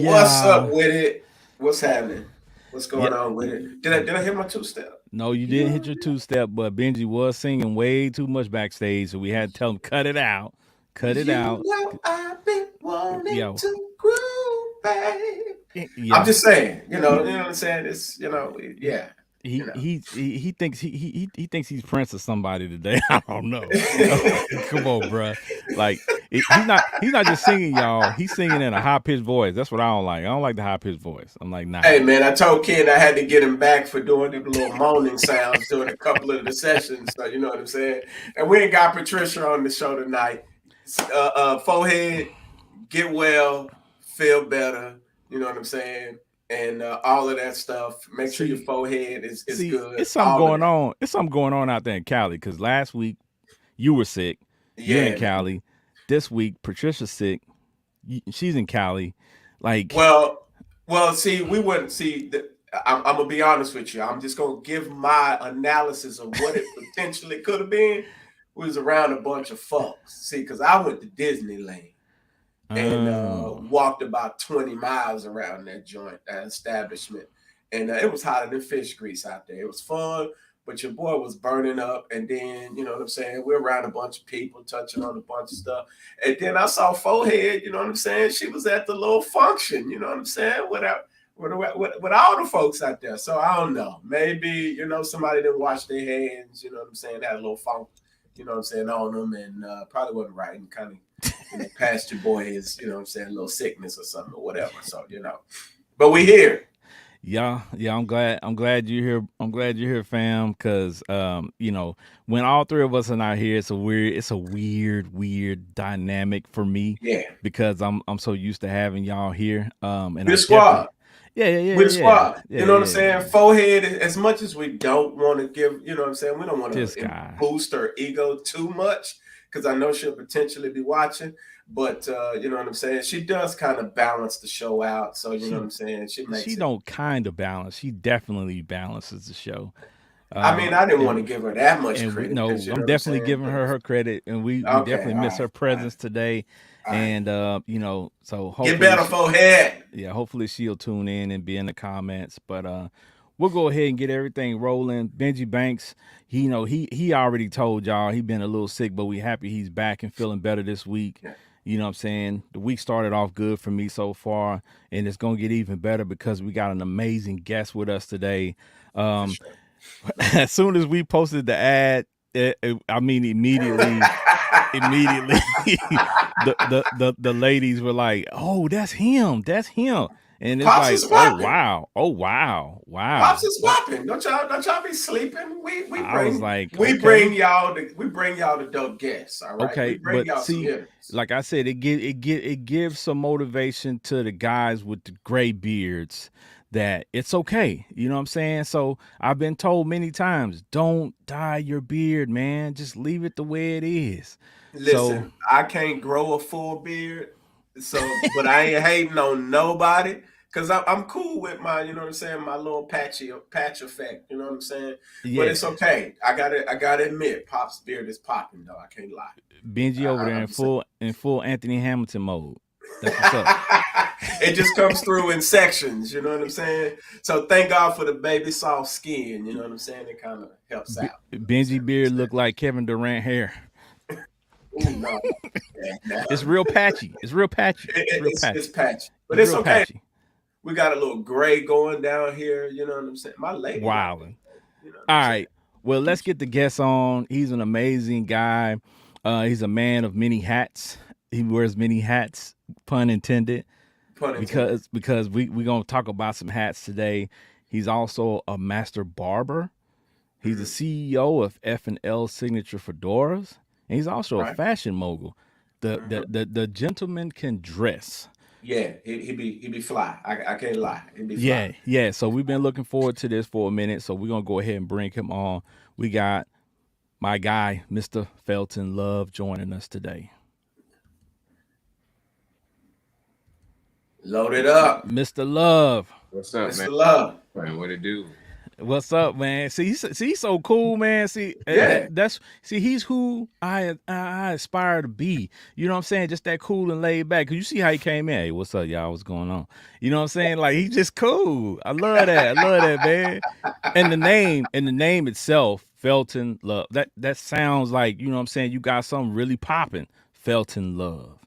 What's up Yeah. with it? What's happening? What's Yeah. going on with it? Did I hit my two step? No, you didn't hit your two step, but Benji was singing way too much backstage, so we had to tell him cut it out. Cut it You out. know I've been wanting Yo. to groove, babe. I'm Yeah. just saying, you know what I'm saying. It's yeah, you he know. he he, he thinks he thinks he's Prince or somebody today. I don't know. Come on, bruh. Like he's not just singing, y'all. He's singing in a high pitched voice. That's what I don't like. I don't like the high pitched voice. I'm like, nah. Hey man, I told Ken I had to get him back for doing the little moaning sounds during a couple of the sessions. So you know what I'm saying. And we ain't got Patricia on the show tonight. Forehead, get well, feel better. You know what I'm saying, and all of that stuff. Make sure your See, forehead is see, good. it's something All of going that. on. It's something going on out there in Cali. Because last week you were sick. You're in Yeah, man. Cali. This week Patricia's sick. She's in Cali. Like, Well. See, we wouldn't see. I'm gonna be honest with you. I'm just gonna give my analysis of what it potentially could have been. We was around a bunch of folks. See, because I went to Disneyland and oh, walked about 20 miles around that joint, that establishment. And it was hotter than fish grease out there. It was fun, but your boy was burning up. And then, you know what I'm saying? We're around a bunch of people, touching on a bunch of stuff. And then I saw Forehead, you know what I'm saying? She was at the little function, you know what I'm saying? With all the folks out there. So I don't know. Maybe, somebody didn't wash their hands, you know what I'm saying? Had a little funk, you know what I'm saying, on them, and probably wasn't right, and kind of past your boy is, you know what I'm saying, a little sickness or something or whatever. So, but we here. yeah. I'm glad you're here. I'm glad you're here, fam. Because when all three of us are not here, it's a weird dynamic for me Yeah. because I'm so used to having y'all here. And We're I the squad. definitely, yeah, yeah, yeah, We're the yeah, squad. yeah, You know what I'm yeah, saying? yeah. Forehead, as much as we don't want to give, you know what I'm saying? We don't want This to guy. boost her ego too much because I know she'll potentially be watching. But you know what I'm saying? She does kind of balance the show out. So, you know what She I'm saying? She she makes it. don't kind of balance. She definitely balances the show. I mean, I didn't want to And give her that much and we credit because no, you know I'm what I'm definitely saying? giving But her credit, and we okay, definitely all miss right, her all right, presence today. all right. And so Get hopefully better, she, Forehead. yeah, hopefully she'll tune in and be in the comments. But we'll go ahead and get everything rolling. Benji Banks, he already told y'all he been a little sick, but we happy he's back and feeling better this week. Yeah, You know what I'm saying? The week started off good for me so far, and it's gonna get even better because we got an amazing guest with us today. for Um, sure. as soon as we posted the ad, I mean immediately the ladies were like, "Oh, that's him," and it's Pops like, is "Oh popping. wow, oh wow, Pops wow." is whopping. Don't y'all be sleeping. We I was bring like, we bring "Okay, y'all the dope guests. All right, we okay," bring but y'all some see, hitters. like I said, it gives some motivation to the guys with the gray beards that it's okay. You know what I'm saying? So I've been told many times, don't dye your beard, man. Just leave it the way it is. So Listen, I can't grow a full beard, so but I ain't hating on nobody because I'm cool with my, you know what I'm saying, my little patch effect. You know what I'm saying? But it's yeah, okay. I gotta admit, Pop's beard is popping though. I can't lie. Benji over there I'm in just saying. full Anthony Hamilton mode. That's what's up. It just comes through in sections, you know what I'm saying? So thank God for the baby soft skin, you know what I'm saying? It kind of helps out, you know what I'm Benji saying? beard look like Kevin Durant hair. Ooh, no. Yeah, It's real patchy. It's real patchy. It's real it's patchy. patchy, but It's it's real okay. patchy. We got a little gray going down here, you know what I'm saying? My lady like it, Wilding. you know what All I'm saying? right. Well, let's get the guest on. He's an amazing guy. He's a man of many hats. He wears many hats, pun intended, Pun intended. because we gonna talk about some hats today. He's also a master barber. He's the Hmm. CEO of F and L Signature Fedoras, and he's also a Right? fashion mogul. The Hmm. the the, the gentleman can dress. Yeah, he be fly. I can't lie. He'd be fly. Yeah, yeah. So we've been looking forward to this for a minute. So we're gonna go ahead and bring him on. We got my guy, Mr. Felton Love, joining us today. Load it up, What's Mr. Love, up, man? Mr. Love. Man, what it do? What's up, man? He's so cool, man. Yeah. He's who I aspire to be. You know what I'm saying? Just that cool and laid back. Cause you see how he came in. Hey, what's up, y'all? What's going on? You know what I'm saying? Like he's just cool. I love that. I love that, man. And the name itself, Felton Love. That sounds like, you know what I'm saying, you got something really popping. Felton Love.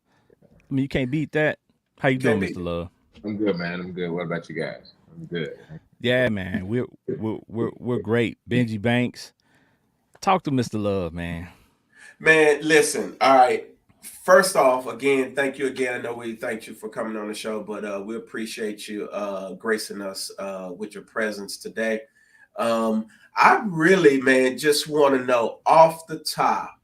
I mean, you can't beat that. How you doing, Can't Mr. beat it. Love? I'm good, man. I'm good. What about you guys? I'm good. Yeah, man. We're great. Benji Banks. Talk to Mr. Love, man. Man, listen. All right. First off, again, thank you again. I know we thank you for coming on the show, but we appreciate you gracing us with your presence today. I really, man, just want to know off the top,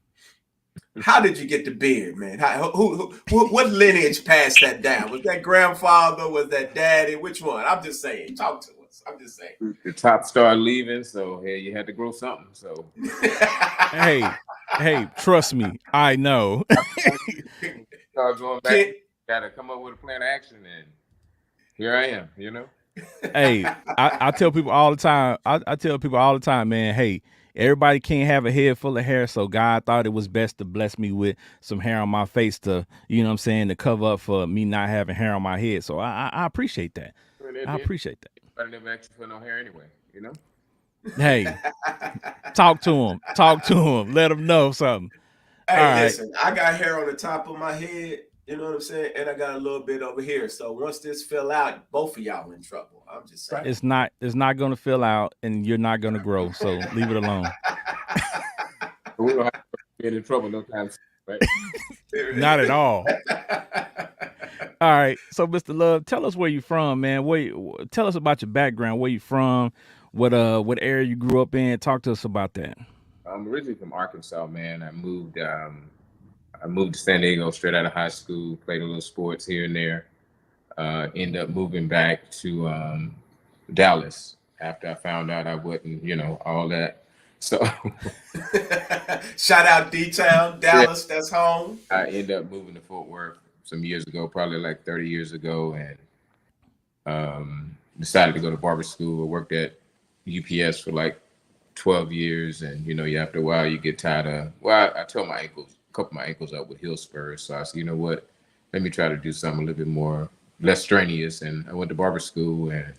how did you get the beard, man? What lineage passed that down? Was that grandfather? Was that daddy? Which one? I'm just saying. Talk to us. I'm just saying. The top started leaving, so hey, you had to grow something. So Hey, trust me, I know. start going back. Got to come up with a plan of action, and here I am. You know. Hey, I tell people all the time. I tell people all the time, man. Hey, everybody can't have a head full of hair, so God thought it was best to bless me with some hair on my face to, you know what I'm saying, to cover up for me not having hair on my head. So I appreciate that. I appreciate that. I never asked you for no hair anyway. You know. Hey, talk to him. Talk to him. Let him know something. Hey, All right. listen, I got hair on the top of my head, you know what I'm saying? And I got a little bit over here. So once this fill out, both of y'all in trouble. I'm just saying. It's not gonna fill out and you're not gonna grow. So leave it alone. We don't have to get in trouble no time soon, right? Not at all. All right. So Mr. Love, tell us where you from, man. Tell us about your background, where you from, what area you grew up in. Talk to us about that. I'm originally from Arkansas, man. I moved to San Diego straight out of high school. Played a little sports here and there. Ended up moving back to Dallas after I found out I wasn't, all that. So shout out D-Town, Dallas, yeah. That's home. I ended up moving to Fort Worth some years ago, probably like 30 years ago, and decided to go to barber school. I worked at UPS for like 12 years, and after a while you get tired of, I tore my ankles, a couple of my ankles up with heel spurs. So I said, you know what, let me try to do something a little bit more, less strenuous. And I went to barber school, and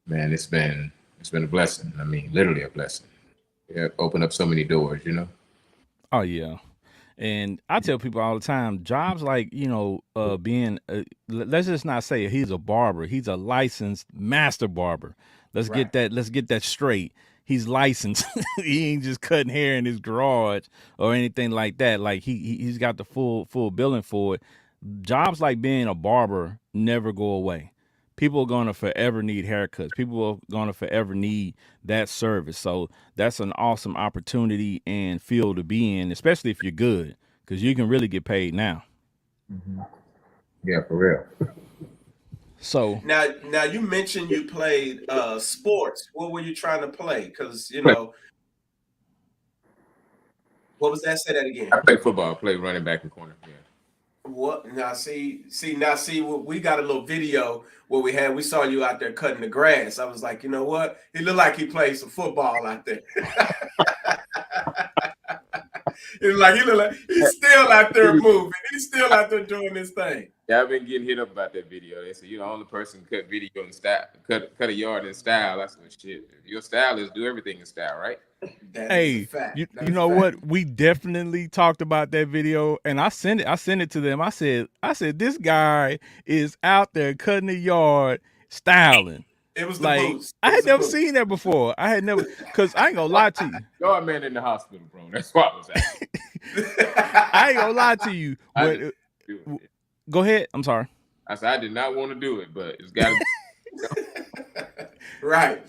man, it's been a blessing. I mean, literally a blessing. Yeah, opened up so many doors, Oh yeah. And I tell people all the time, jobs like, being, let's just not say he's a barber. He's a licensed master barber. Let's get that straight. He's licensed. He ain't just cutting hair in his garage or anything like that. Like he's got the full billing for it. Jobs like being a barber never go away. People are going to forever need haircuts. People are going to forever need that service. So that's an awesome opportunity and field to be in, especially if you're good, because you can really get paid now. Mm-hmm. Yeah, for real. So now you mentioned you played sports. What were you trying to play? Because what was that? Say that again. I played football. I played running back and corner. Yeah. What now? See, we got a little video where we saw you out there cutting the grass. I was like, you know what? He looked like he played some football out there. He looked like he's still out there moving. He's still out there doing this thing. Yeah, I've been getting hit up about that video. They say you're the only person who cut video in style, cut a yard in style. I said, shit. If your style is do everything in style, right? Hey, you know what? We definitely talked about that video, and I sent it to them. I said, this guy is out there cutting the yard, styling. It was like, the boost. I had never seen that before. I had never, because I ain't gonna lie to you. Yard man in the hospital, bro. That's what I was at. I ain't gonna lie to you. But, go ahead. I'm sorry. I said I did not want to do it, but it's got to right.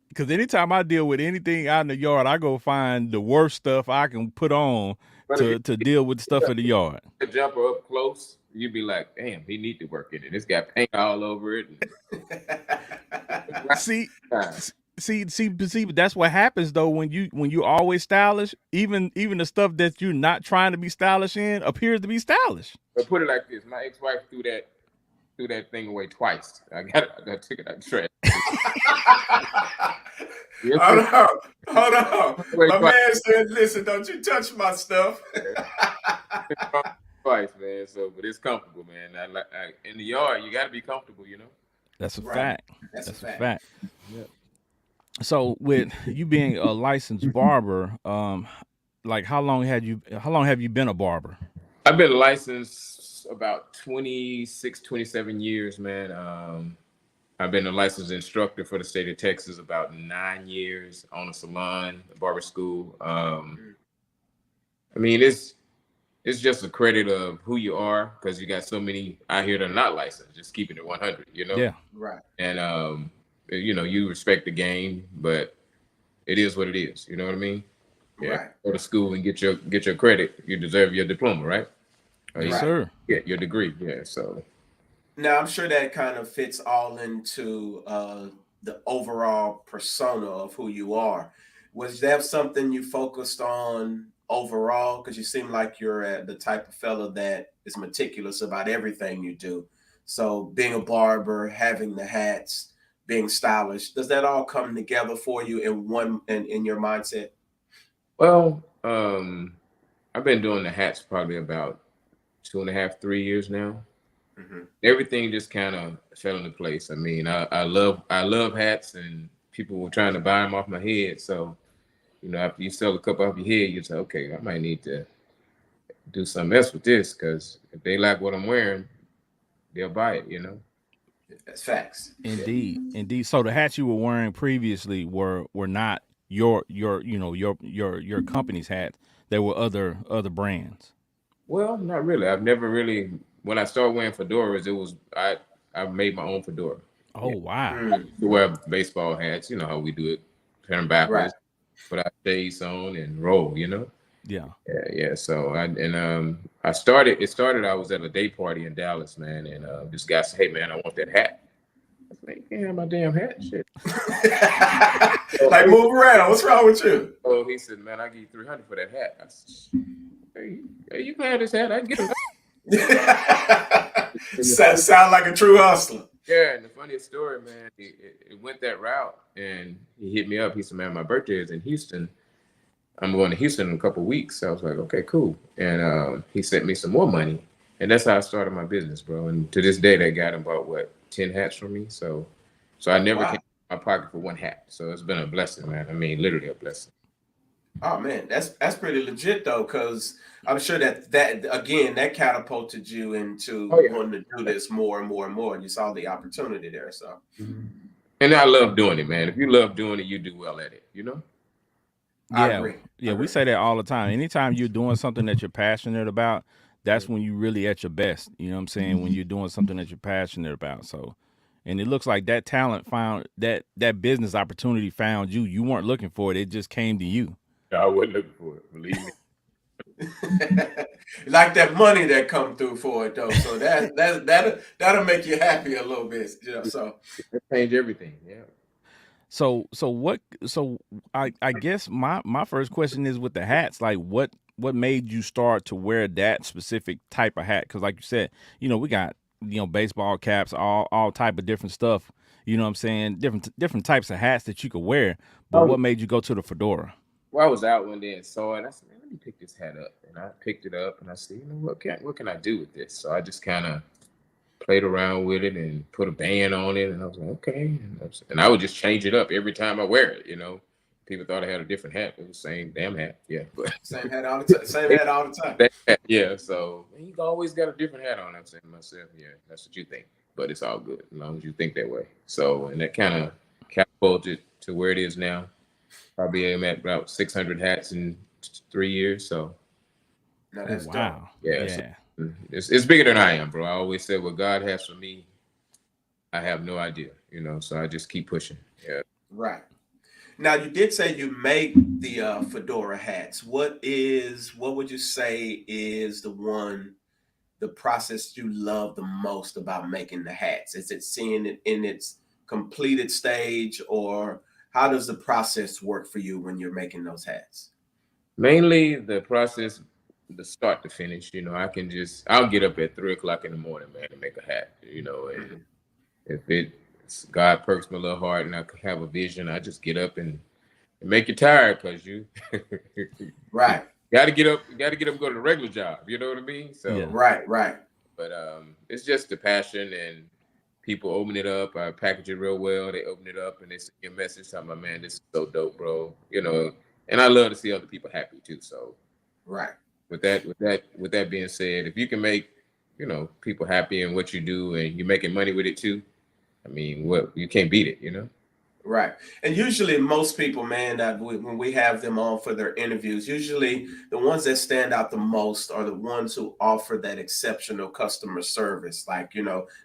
Because anytime I deal with anything out in the yard, I go find the worst stuff I can put on to deal with the stuff in the yard. A jumper up close, you'd be like, damn, he need to work in it. It's got paint all over it. See, that's what happens though when you always stylish. Even the stuff that you're not trying to be stylish in appears to be stylish. But put it like this: my ex-wife threw that threw that thing away twice. I took it out the trash. Hold on, hold on. Away My twice, man said, "Listen, don't you touch my stuff." twice, man. So, but it's comfortable, man. In the yard, you got to be comfortable, you know. That's a Right. fact. That's a That's a fact. fact. Yeah. So with you being a licensed barber, like how long have you been a barber? I've been licensed about 26, 27 years, man. I've been a licensed instructor for the state of Texas about 9 years, on a salon, a barber school. I mean, it's just a credit of who you are, because you got so many out here that are not licensed, just keeping it 100, you know? Yeah. Right. And, you respect the game, but it is what it is. You know what I mean? Yeah. Right. Go to school and get your credit. You deserve your diploma, right? Or Yes, you Right. sir. get your degree. Yeah. So, Now, I'm sure that kind of fits all into the overall persona of who you are. Was that something you focused on overall? Because you seem like you're the type of fella that is meticulous about everything you do. So, being a barber, having the hats, being stylish, does that all come together for you in one in your mindset? well, I've been doing the hats probably about 2.5, 3 years now. Hmm. Everything just kind of fell into place. I mean, I love hats, and people were trying to buy them off my head. So, after you sell a couple off your head, you say, okay, I might need to do something else with this, because if they like what I'm wearing, they'll buy it. That's facts. Yeah. Indeed. Indeed. So the hats you were wearing previously were not your company's hats. There were other brands. Well, not really. I've never really. When I started wearing fedoras, it was I made my own fedora. Oh Yeah, wow. I Mm, used to wear baseball hats. You know how we do it, turn right. backwards, put our shades on, and roll. Yeah. Yeah, yeah. So I started. It started. I was at a day party in Dallas, man, and this guy said, "Hey, man, I want that hat." I said, "Man, you can't have my damn hat, shit." Like, move around. What's wrong with you? So he said, "Man, I give you 300 for that hat." I said, "Hey, you can have this hat. I can get it." Sound like a true hustler. Yeah, and the funniest story, man, it went that route, and he hit me up. He said, "Man, my birthday is in Houston. I'm going to Houston in a couple of weeks." So I was like, "Okay, cool." And he sent me some more money, and that's how I started my business, bro. And to this day, that guy done bought 10 hats from me. So I never came Wow. out of my pocket for one hat. So it's been a blessing, man. I mean, literally a blessing. Oh man, that's pretty legit though, because I'm sure that again that catapulted you into Oh yeah. wanting to do this more and more and more. And you saw the opportunity there. So And I love doing it, man. If you love doing it, you do well at it. I Yeah. agree. I Yeah, we agree. say that all the time. Anytime you're doing something that you're passionate about, that's when you really at your best. You know what I'm saying? When you're doing something that you're passionate about. So and it looks like that talent found that business opportunity found you. You weren't looking for it. It just came to you. I wasn't looking for it, believe me. Like that money that come through for it though. So that'll make you happy a little bit. So It changed everything. Yeah. So I guess my first question is with the hats, like what made you start to wear that specific type of hat? Because like you said, we got baseball caps, all type of different stuff. You know what I'm saying? Different types of hats that you could wear. But what made you go to the fedora? Well, I was out one day and saw it. I said, "Man, let me pick this hat up." And I picked it up, and I said, what can I do with this? So I just kind of played around with it and put a band on it, and I was like, okay. And I would just change it up every time I wear it. People thought I had a different hat. It was the same damn hat. Yeah, but same hat all the time. Same hat all the time. yeah. So you always got a different hat on. I'm saying to myself, yeah, that's what you think, but it's all good as long as you think that way. So, and that kind of catapulted to where it is now. Probably I'm at about 600 hats in 3 years. So No, Oh that's dope. wow. yeah, so Yeah. it's bigger than I am, bro. I always say what God has for me, I have no idea. So I just keep pushing. Yeah. Right. Now you did say you make the fedora hats. What would you say is the process you love the most about making the hats? Is it seeing it in its completed stage, or how does the process work for you when you're making those hats? Mainly the process the start to finish. I'll get up at 3 o'clock in the morning, man, to make a hat. And if it's God perks my little heart and I have a vision, I just get up and make you tired because you Right. got to get up. You got to get up and go to the regular job. You know what I mean? So Yeah. Right. But it's just the passion and people open it up. I package it real well. They open it up and they send me a message talking about, man, this is so dope, bro. And I love to see other people happy too. So Right. with that being said, if you can make, people happy in what you do and you're making money with it too, I mean, you can't beat it. Right. And usually most people, man, that when we have them on for their interviews, usually the ones that stand out the most are the ones who offer that exceptional customer service. Like,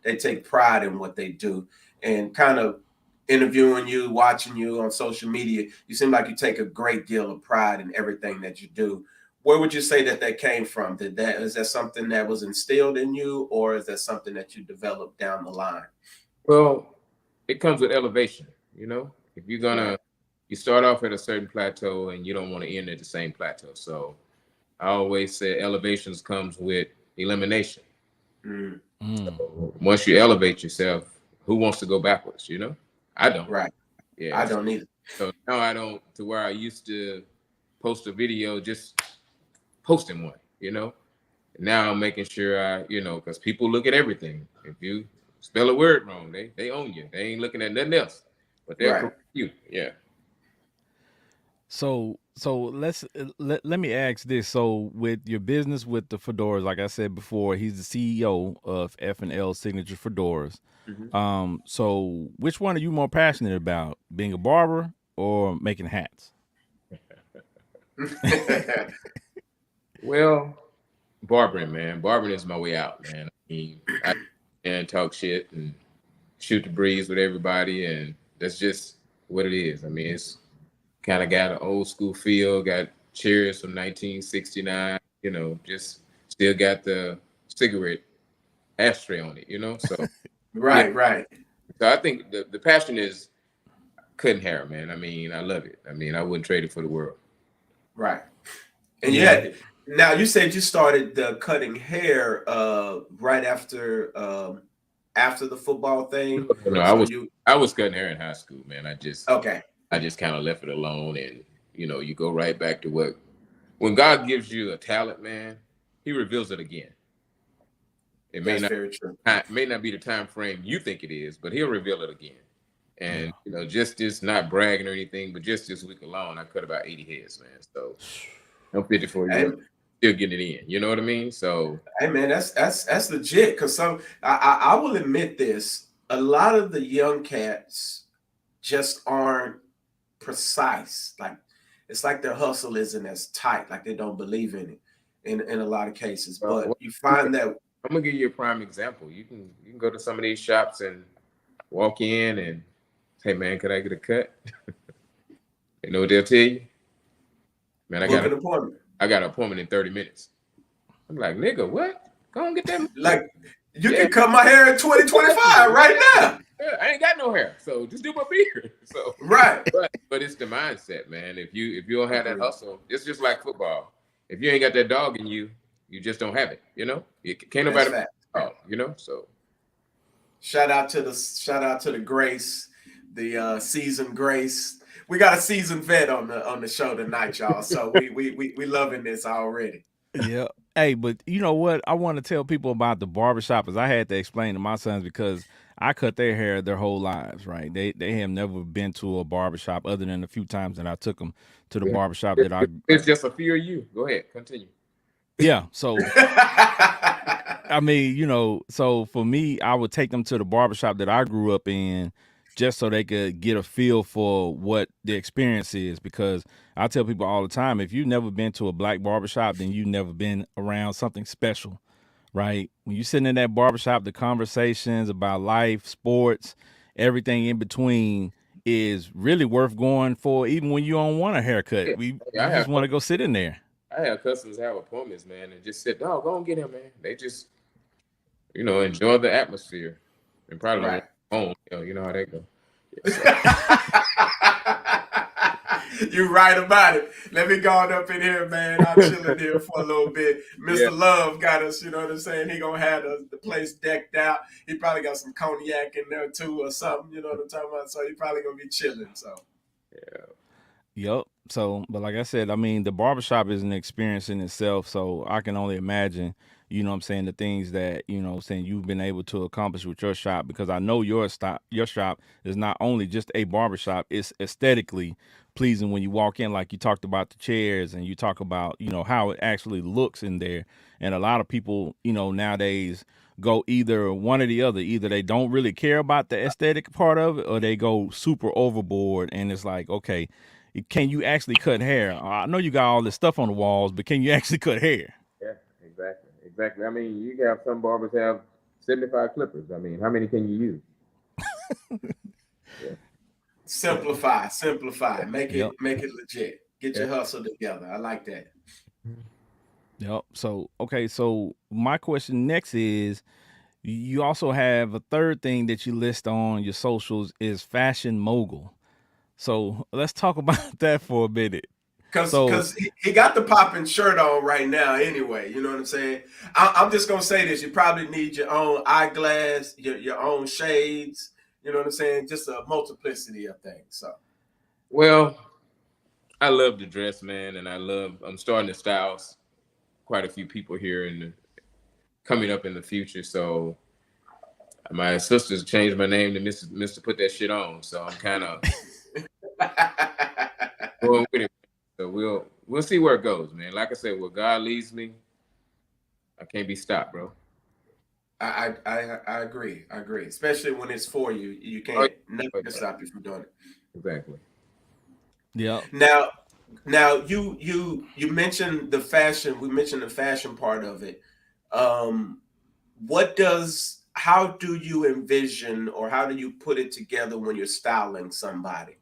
they take pride in what they do, and kind of interviewing you, watching you on social media, you seem like you take a great deal of pride in everything that you do. Where would you say that came from? Is that something that was instilled in you, or is that something that you developed down the line? Well, it comes with elevation. If you're Right. you start off at a certain plateau and you don't want to end at the same plateau. So I always say elevations comes with elimination. Mm. So once you elevate yourself, who wants to go backwards? I don't. Right. Yeah. I don't either. So now I don't, to where I used to post a video, just posting one. Now I'm making sure because people look at everything. If you spell a word wrong, they own you. They ain't looking at nothing else, but they'll correct you. Yeah. So let me ask this. So with your business with the fedoras, like I said before, he's the CEO of F L Signature Fedoras. So which one are you more passionate about, being a barber or making hats? Well, barbering, man. Barbering is my way out, man. I mean, I can talk shit and shoot the breeze with everybody, and that's just what it is. I mean, it's kind of got an old school feel, got chairs from 1969, just still got the cigarette ashtray on it. So yeah. Right. So I think the passion is cutting hair, man. I mean, I love it. I mean, I wouldn't trade it for the world. Right. And now you said you started the cutting hair right after the football thing. No, I was cutting hair in high school, man. I just kind of left it alone, and you go right back to when God gives you a talent, man, He reveals it again. That's very true. It may not be the time frame you think it is, but He'll reveal it again. And just not bragging or anything, but just this week alone, I cut about 80 heads, man. So I'm 54 years old, still getting it in. You know what I mean? So hey, man, that's legit. Because I will admit this: a lot of the young cats just aren't precise. Like, it's like their hustle isn't as tight. Like, they don't believe in it in a lot of cases. But you find that. I'm gonna give you a prime example. You can go to some of these shops and walk in and, hey man, could I get a cut? You know what they'll tell you? Man, I got an appointment in 30 minutes. I'm like, nigga, what? Go and get that. Like, you can cut my hair in 2025 right now. Yeah, I ain't got no hair, so just do my beard. So right. But it's the mindset, man. If you don't have that hustle, it's just like football. If you ain't got that dog in you, you just don't have it. Can't nobody. So shout out to the Grace, the seasoned Grace. We got a seasoned vet on the show tonight, y'all. So we loving this already. Yeah. Hey, but you know what? I want to tell people about the barbershop, as I had to explain to my sons, because I cut their hair their whole lives, right? They have never been to a barbershop other than a few times that I took them to the barbershop that I. It's just a few of you. Go ahead, continue. Yeah. So, I mean, so for me, I would take them to the barbershop that I grew up in just so they could get a feel for what the experience is. Because I tell people all the time, if you've never been to a black barbershop, then you've never been around something special, right? When you're sitting in that barbershop, the conversations about life, sports, everything in between is really worth going for, even when you don't want a haircut. You just want to go sit in there. I have customers have appointments, man, and just sit, go and get him, man. They just, enjoy the atmosphere and probably home. You know how they go. You right about it. Let me go on up in here, man. I'm chilling here for a little bit. Yeah, Mr. Love got us, you know what I'm saying? He gonna have the place decked out. He probably got some cognac in there too or something, you know what I'm talking about? So he probably gonna be chilling. So Yep. So, but like I said, I mean, the barbershop is an experience in itself. So I can only imagine, you know what I'm saying, the things that, you know what I'm saying, you've been able to accomplish with your shop because I know your shop is not only just a barbershop, it's aesthetically pleasing when you walk in, like you talked about the chairs and you talk about, you know, how it actually looks in there. And a lot of people, you know, nowadays go either one or the other. Either they don't really care about the aesthetic part of it or they go super overboard and it's like, okay, can you actually cut hair? I know you got all this stuff on the walls, but can you actually cut hair? yeah, exactly, exactly. I mean, you have some barbers have 75 clippers. I mean, how many can you use? Yeah, simplify, Yep. make it legit. Get yeah. your hustle together. I like that. Yep. So, okay. So, my question next is you also have a third thing that you list on your socials is fashion mogul. So, let's talk about that for a minute. So, Cause he got the popping shirt on right now anyway. You know what I'm saying? I'm just gonna say this. You probably need your own eyeglass, your own shades. You know what I'm saying? Just a multiplicity of things. So Well, I love to dress, man, and I'm starting to style quite a few people here coming up in the future. So my sisters changed my name to Mister Put That Shit On. So I'm kind of going with it. So we'll see where it goes, man. Like I said, where God leads me, I can't be stopped, bro. I agree. I agree. Especially when it's for you. You Oh, can't nothing yeah. can stop you from doing it. Exactly. yep. Now now you mentioned the fashion. We mentioned the fashion part of it. Um, how do you envision or how do you put it together when you're styling somebody?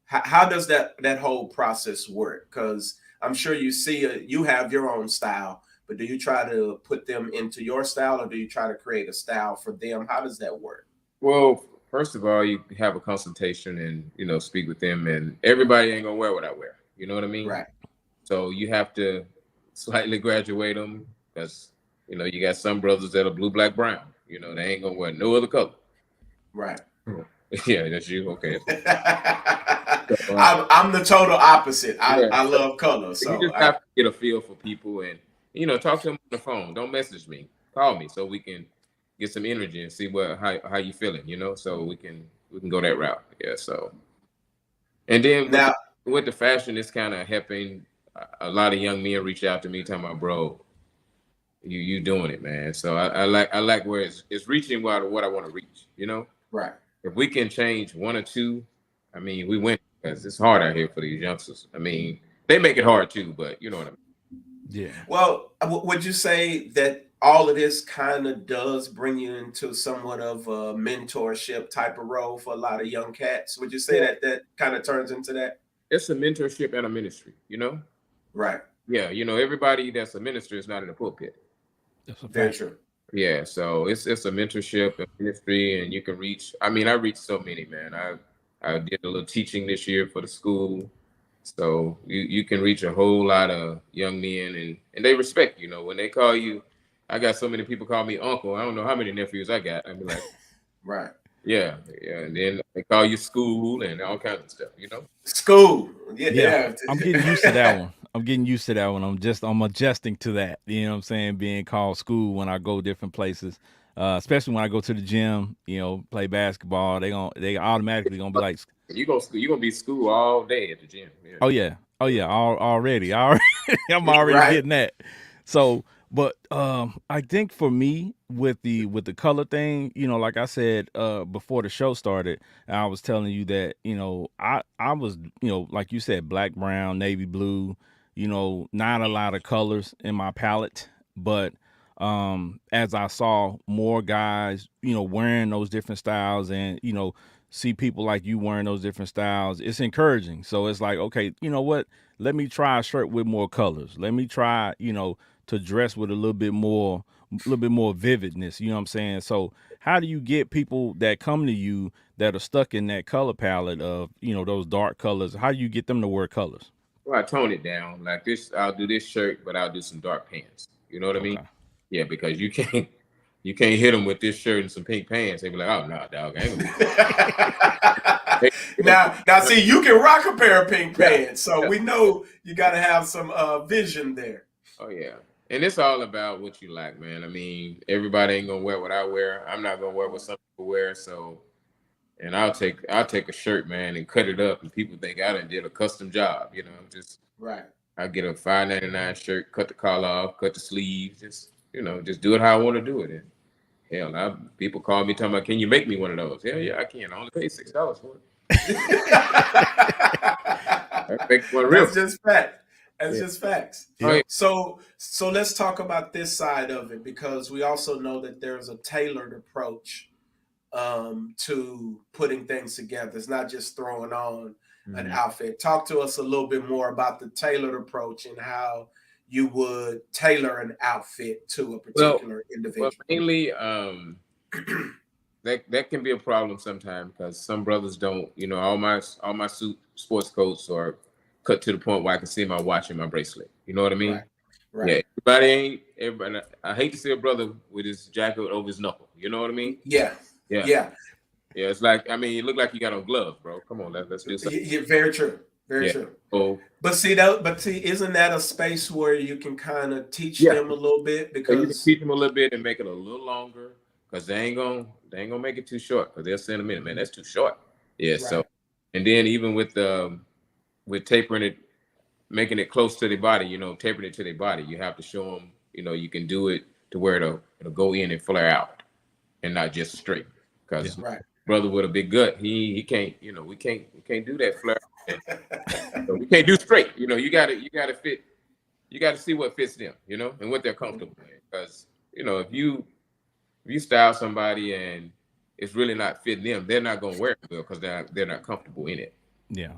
How does that whole process work? Because I'm sure you have your own style, but do you try to put them into your style or do you try to create a style for them? How does that work? Well, first of all, you have a consultation and speak with them, and everybody ain't gonna wear what I wear. You know what I mean? Right, So you have to slightly graduate them because you got some brothers that are blue, black, brown. They ain't gonna wear no other color. right. Yeah, that's you. Okay. So, I'm the total opposite. yeah, I so love color, you so just have to get a feel for people and talk to them on the phone. Don't message me. Call me so we can get some energy and see how you feeling. So we can go that route. Yeah. So and then with now the fashion, it's kind of helping a lot of young men reach out to me talking about, bro, you doing it, man. So I like where it's reaching what I want to reach. right. If we can change one or two, I mean, we win because it's hard out here for these youngsters. I mean, they make it hard too, but you know what I mean. Yeah. Well, would you say that all of this kind of does bring you into somewhat of a mentorship type of role for a lot of young cats? Would you say Yeah. that that kind of turns into that? It's a mentorship and a ministry. Right. Yeah, everybody that's a minister is not in the pulpit. That's a Very fact. true. Yeah, so it's a mentorship and ministry, and you can reach. I mean, I reached so many, man. I did a little teaching this year for the school, so you can reach a whole lot of young men, and they respect you. When they call you, I got so many people call me uncle. I don't know how many nephews I got. I be like, Right. yeah, yeah, and then they call you school and all kinds of stuff. School. Yeah. Yeah. I'm getting used to that one. I'm getting used to that one. I'm adjusting to that. You know what I'm saying? Being called school when I go different places. Especially when I go to the gym, play basketball, they automatically gonna be like, You gonna be school all day at the gym. Yeah. oh yeah, oh yeah, already, I'm already Right. getting that. So, but I think for me with the color thing, like I said before the show started, I was telling you that I was like you said, black, brown, navy blue, not a lot of colors in my palette, but as I saw more guys wearing those different styles and see people like you wearing those different styles, it's encouraging. So it's like, okay, you know what? Let me try a shirt with more colors. Let me try, to dress with a little bit more little bit more vividness. You know what I'm saying? So how do you get people that come to you that are stuck in that color palette of, you know, those dark colors? How do you get them to wear colors? Well, I tone it down. Like this, I'll do this shirt, but I'll do some dark pants. You know what I mean? Okay. Yeah, because you can't hit them with this shirt and some pink pants. They be like, oh no, dog, I ain't gonna be. now, see, you can rock a pair of pink Yeah, pants, so yeah. we know you got to have some vision there. Oh yeah, and it's all about what you like, man. I mean, everybody ain't gonna wear what I wear. I'm not gonna wear what some people wear. So, and I'll take a shirt, man, and cut it up, and people think I done did a custom job. You know, just Right. I get a $5.99 shirt, cut the collar off, cut the sleeves, just do it how I want to do it. And hell, people call me talking about, can you make me one of those? Hell yeah, I can. I only pay $6 for it. I make one real. That's just fact. That's Yeah. just facts. Oh, yeah. So let's talk about this side of it, because we also know that there's a tailored approach to putting things together. It's not just throwing on an outfit. Talk to us a little bit more about the tailored approach and how you would tailor an outfit to a particular individual. Well, mainly, that can be a problem sometimes because some brothers don't. You know, all my sports coats are cut to the point where I can see my watch and my bracelet. You know what I mean? Right. Yeah. Everybody. I hate to see a brother with his jacket over his knuckle. You know what I mean? Yeah. It's like, I mean, you look like you got on gloves, bro. Come on, let's do something. Yeah, very true. Very true. Oh, but see, isn't that a space where you can kind of teach them a little bit? Because you can teach them a little bit and make it a little longer, because they ain't gonna make it too short, because they'll send them in, man, that's too short. Yeah. Right. So, and then even with tapering it, making it close to their body, tapering it to their body, you have to show them, you can do it to where it'll go in and flare out and not just straight. Because brother with a big gut, he can't, we can't do that flare. So we can't do straight. You gotta fit. You gotta see what fits them, and what they're comfortable in. Because if you style somebody and it's really not fitting them, they're not gonna wear it well because they're not comfortable in it. Yeah,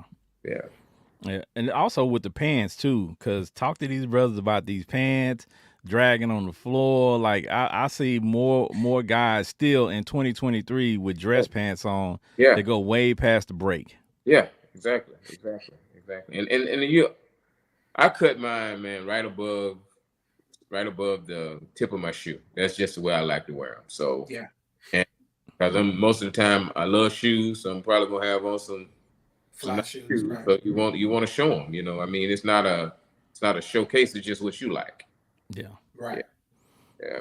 and also with the pants too, because talk to these brothers about these pants dragging on the floor. Like I see more guys still in 2023 with dress pants on. Yeah, they go way past the break. Yeah, exactly. And I cut mine, man, right above the tip of my shoe. That's just the way I like to wear them. So and because most of the time I love shoes, so I'm probably gonna have on some fly shoes. Right. But you want to show them. I mean, it's not a showcase. It's just what you like. Yeah. Right.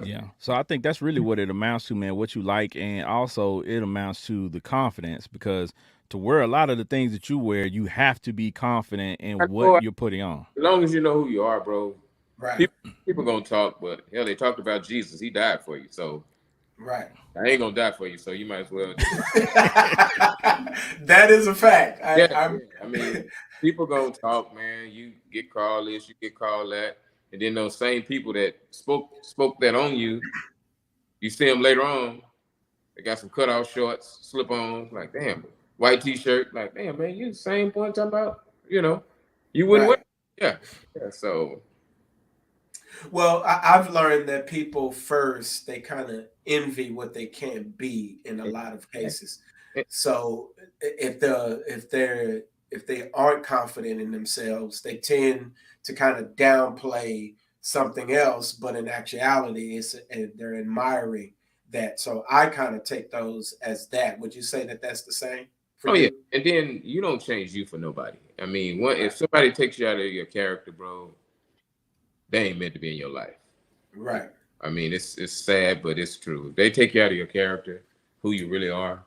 Yeah. So I think that's really what it amounts to, man, what you like. And also it amounts to the confidence, because to wear a lot of the things that you wear, you have to be confident in what you're putting on. As long as you know who you are, bro. Right. People gonna talk, but hell, they talked about Jesus. He died for you. So right. I ain't gonna die for you, so you might as well. That is a fact. I mean, people gonna talk, man. You get called this, you get called that. And then those same people that spoke that on you, you see them later on, they got some cutoff shorts, slip-ons, like, damn, white t-shirt, like, damn, man, you the same point talking about, you wouldn't wear. Yeah, so. Well, I've learned that people first, they kind of envy what they can't be in a lot of cases. So if they aren't confident in themselves, they tend to kind of downplay something else, but in actuality, they're admiring that. So I kind of take those as that. Would you say that that's the same for you? Yeah, and then you don't change you for nobody. I mean, if somebody takes you out of your character, bro, they ain't meant to be in your life. Right. I mean, it's sad, but it's true. If they take you out of your character, who you really are,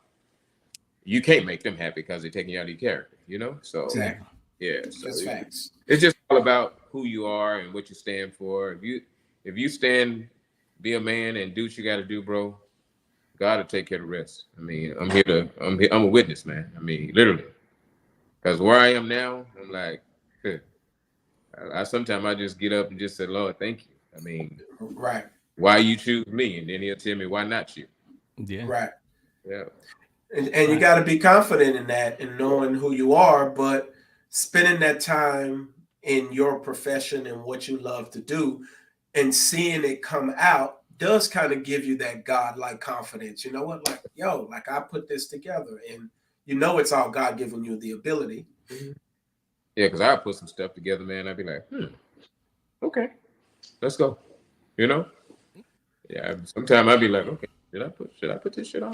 you can't make them happy because they're taking you out of your character, So exactly. Yeah. So that's facts. It's just all about who you are and what you stand for. If you stand, be a man and do what you got to do, bro, God will take care of the rest. I mean, I'm a witness, man. I mean, literally. Because where I am now, I'm like, sometimes I just get up and just say, Lord, thank you. I mean, right. Why you choose me? And then he'll tell me, why not you? Yeah. Right. Yeah. And you got to be confident in that and knowing who you are, but spending that time in your profession and what you love to do and seeing it come out, does kind of give you that God-like confidence. You know what? Like, yo, like I put this together, and you know it's all God giving you the ability. Mm-hmm. Yeah, because I put some stuff together, man. I'd be like, okay, let's go. You know? Yeah. Sometimes I'd be like, okay, should I put this shit on?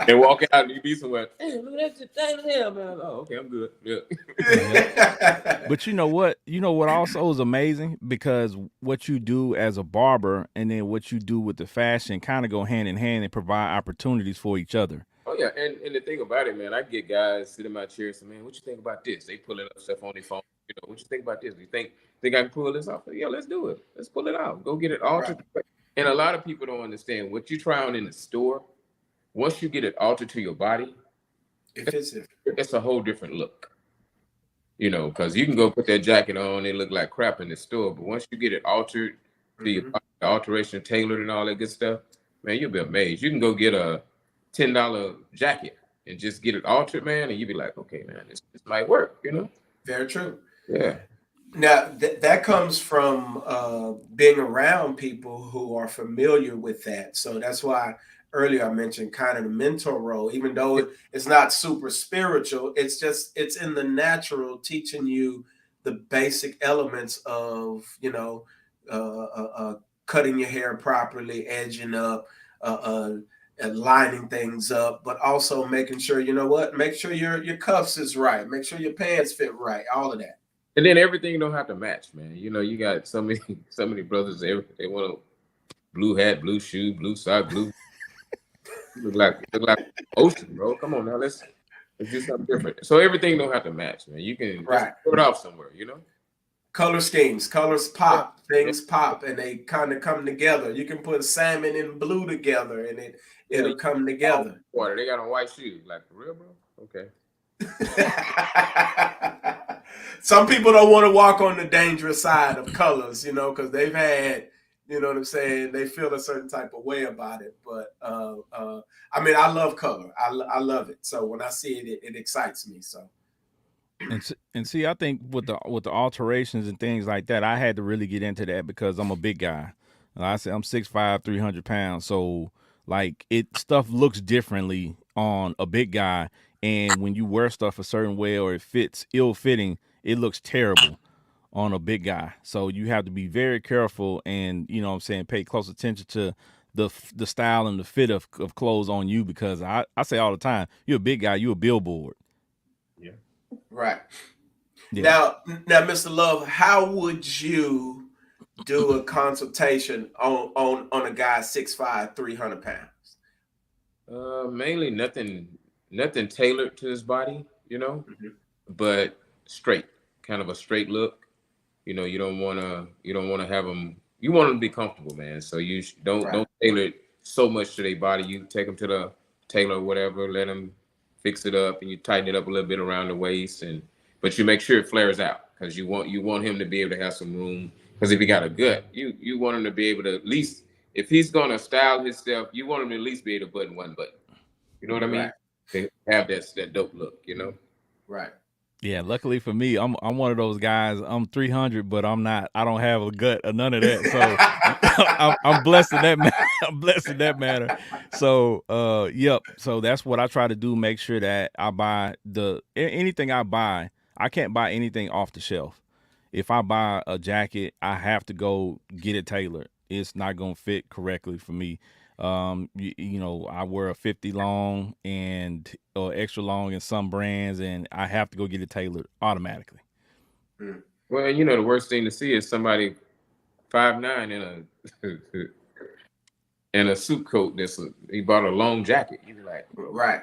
And walk out and you be somewhere. Hey, look at that shit. Damn, man. Oh, okay, I'm good. Yeah. But you know what? You know what also is amazing, because what you do as a barber and then what you do with the fashion kind of go hand in hand and provide opportunities for each other. Oh yeah, and the thing about it, man, I get guys sit in my chair and say, man, what you think about this? They pulling up stuff on their phone. You know, what you think about this? Do you think I can pull this off? Yeah, let's do it. Let's pull it out. Go get it altered. Right. And a lot of people don't understand what you try on in the store. Once you get it altered to your body, it's a whole different look. You know, because you can go put that jacket on, it look like crap in the store. But once you get it altered to your body, the alteration tailored and all that good stuff, man, you'll be amazed. You can go get a $10 jacket and just get it altered, man, and you'd be like, okay, man, this might work, you know? Very true. Yeah. Now, that comes from being around people who are familiar with that. So that's why earlier I mentioned kind of the mentor role, even though it's not super spiritual, it's in the natural, teaching you the basic elements of, you know, cutting your hair properly, edging up, lining things up, but also making sure, you know what, make sure your cuffs is right, make sure your pants fit right, all of that. And then everything don't have to match, man. You know, you got so many brothers, they want a blue hat, blue shoe, blue sock, blue. look like ocean, bro. Come on now, let's do something different. So everything don't have to match, man. You can just put it off somewhere, you know. Color schemes, colors pop, things pop, and they kind of come together. You can put salmon and blue together, and it'll come together. Water, they got on white shoes, like for real, bro. Okay. Some people don't want to walk on the dangerous side of colors, you know, because they've had, you know what I'm saying, they feel a certain type of way about it. But I mean, I love color. I love it. So when I see it, it excites me. So. And see, I think with the alterations and things like that, I had to really get into that because I'm a big guy. Like I said, I'm 6'5", 300 pounds. So like stuff looks differently on a big guy, and when you wear stuff a certain way or it fits ill-fitting, it looks terrible on a big guy. So you have to be very careful and, you know what I'm saying, pay close attention to the style and the fit of clothes on you, because I say all the time, you're a big guy, you're a billboard. Yeah. Right. Yeah. Now, Mr. Love, how would you do a consultation on a guy 6'5", 300 pounds? Mainly nothing tailored to his body, you know, but straight, kind of a straight look. You know, you don't want to have them. You want them to be comfortable, man. So you don't tailor it so much to their body. You take them to the tailor or whatever, let them fix it up, and you tighten it up a little bit around the waist, but you make sure it flares out, because you want him to be able to have some room. Because if he got a gut, you want him to be able to, at least if he's gonna style himself, you want him to at least be able to button one button. You know what I mean? To have that dope look, you know? Right. Yeah, luckily for me, I'm one of those guys. I'm 300, but I'm not. I don't have a gut or none of that. So I'm blessed in that. I'm blessed in that matter. So yep. So that's what I try to do. Make sure that I buy anything I buy. I can't buy anything off the shelf. If I buy a jacket, I have to go get it tailored. It's not gonna fit correctly for me. You know, I wear a 50 long and extra long in some brands, and I have to go get it tailored automatically. Well, you know, the worst thing to see is somebody 5'9" in a suit coat he bought a long jacket. You be like, right.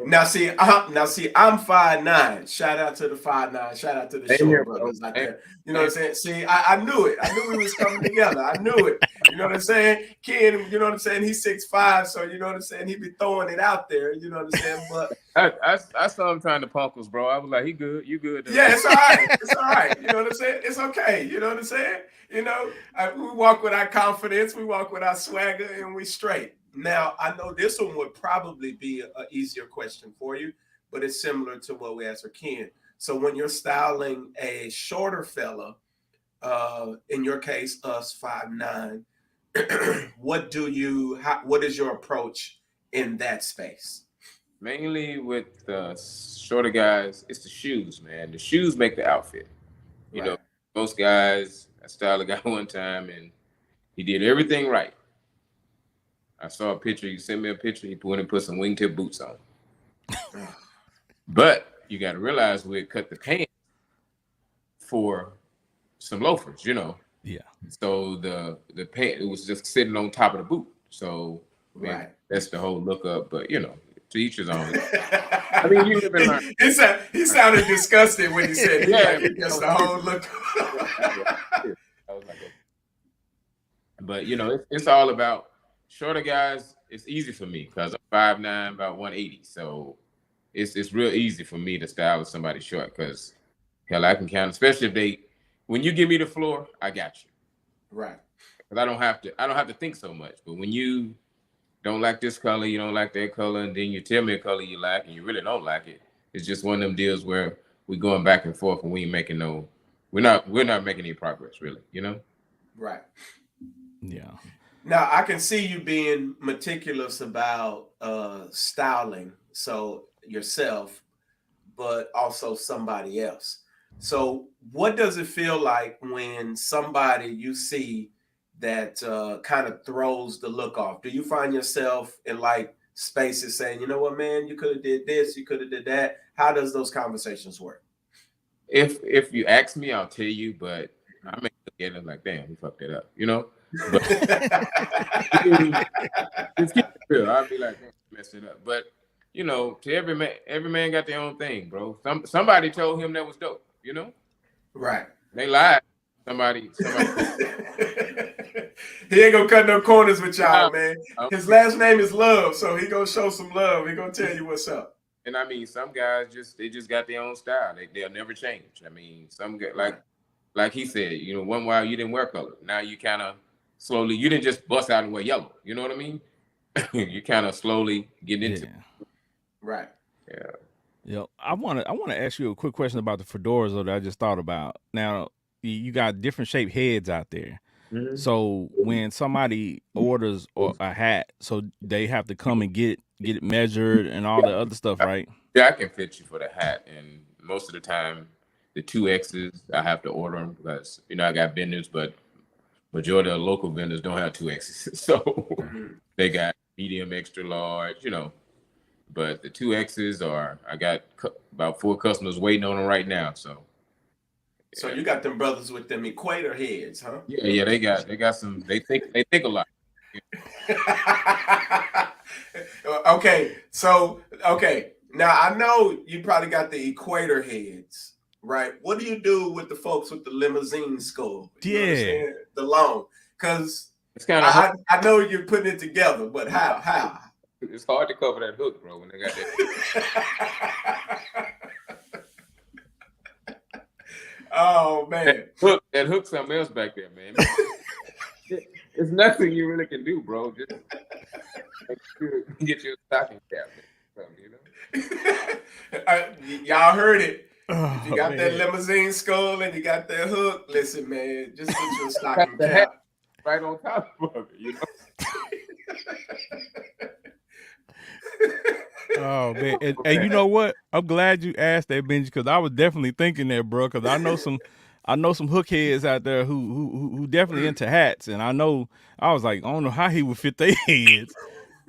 Now see, I'm 5'9". Shout out to the 5'9". Shout out to the short brothers out there. You know what I'm saying? See, I knew it. I knew we was coming together. I knew it. You know what I'm saying? Ken, you know what I'm saying? He's 6'5", so you know what I'm saying? He be throwing it out there. You know what I'm saying? But I saw him trying to punk us, bro. I was like, he good. You good? Though. Yeah, it's all right. It's all right. You know what I'm saying? It's okay. You know what I'm saying? You know, we walk with our confidence. We walk with our swagger, and we straight. Now, I know this one would probably be an easier question for you, but it's similar to what we asked for Ken. So when you're styling a shorter fella, in your case, us 5'9", what is your approach in that space? Mainly with the shorter guys, it's the shoes, man. The shoes make the outfit. You know, Right. most guys, I styled a guy one time and he did everything right. I saw a picture, you sent me a picture, he went and put some wingtip boots on. But you got to realize we had cut the pants for some loafers, you know. Yeah. So the pant, it was just sitting on top of the boot. So man, Right. that's the whole look up. But you know, to each his own. I mean, you live and learn. He sounded disgusted when he said it. Yeah, Like, that's the whole look. I was like, but you know, it's all about shorter guys. It's easy for me because I'm 5'9", about 180. So it's real easy for me to style with somebody short because hell, I can count, especially if when you give me the floor, I got you. Right. Because I don't have to think so much. But when you don't like this color, you don't like that color, and then you tell me a color you like and you really don't like it, it's just one of them deals where we're going back and forth and we ain't making we're not making any progress really, you know? Right. Yeah. Now I can see you being meticulous about styling, so yourself, but also somebody else. So what does it feel like when somebody you see that kind of throws the look off? Do you find yourself in like spaces saying, you know what, man, you could have did this, you could have did that? How does those conversations work? If you ask me, I'll tell you, but I may look at it like, damn, we fucked it up, you know? But just keep it real. I'll be like, damn, we messed it up. But you know, to every man got their own thing, bro. Somebody told him that was dope, you know? Right. They lied. Somebody He ain't gonna cut no corners with y'all, man. um, His last name is Love, so he gonna show some love. He gonna tell you what's up. and I mean, some guys just got their own style. They'll never change. I mean, some guys, Right. like he said, you know, one while you didn't wear color. Now you kind of slowly, you didn't just bust out and wear yellow. You know what I mean? You kind of slowly get into it. Right. Yeah. Yeah, I want to ask you a quick question about the fedoras though, that I just thought about. Now, you got different shaped heads out there. Mm-hmm. So when somebody orders a hat, so they have to come and get it measured and all the other stuff, right? Yeah, I can fit you for the hat, and most of the time, the 2Xs I have to order them because you know I got vendors, but majority of the local vendors don't have 2Xs, so they got medium, extra large, you know. But the 2Xs I got about 4 customers waiting on them right now. So you got them brothers with them equator heads, huh? yeah, they got some. They think a lot. Okay. Now I know you probably got the equator heads, right? What do you do with the folks with the limousine skull? You know what I'm saying? The long, because it's kind of. I know you're putting it together, but how? It's hard to cover that hook, bro, when they got that. Oh man, that hook something else back there, man. It's nothing you really can do, bro. Just get your stocking cap, you know. Y'all heard it. Oh, if you got that limousine skull and you got that hook, listen, man, just get your stocking cap right on top of it, you know. Oh man, and you know what? I'm glad you asked that, Benji, because I was definitely thinking that, bro. Because I know some hook heads out there who definitely into hats, and I was like, I don't know how he would fit their heads.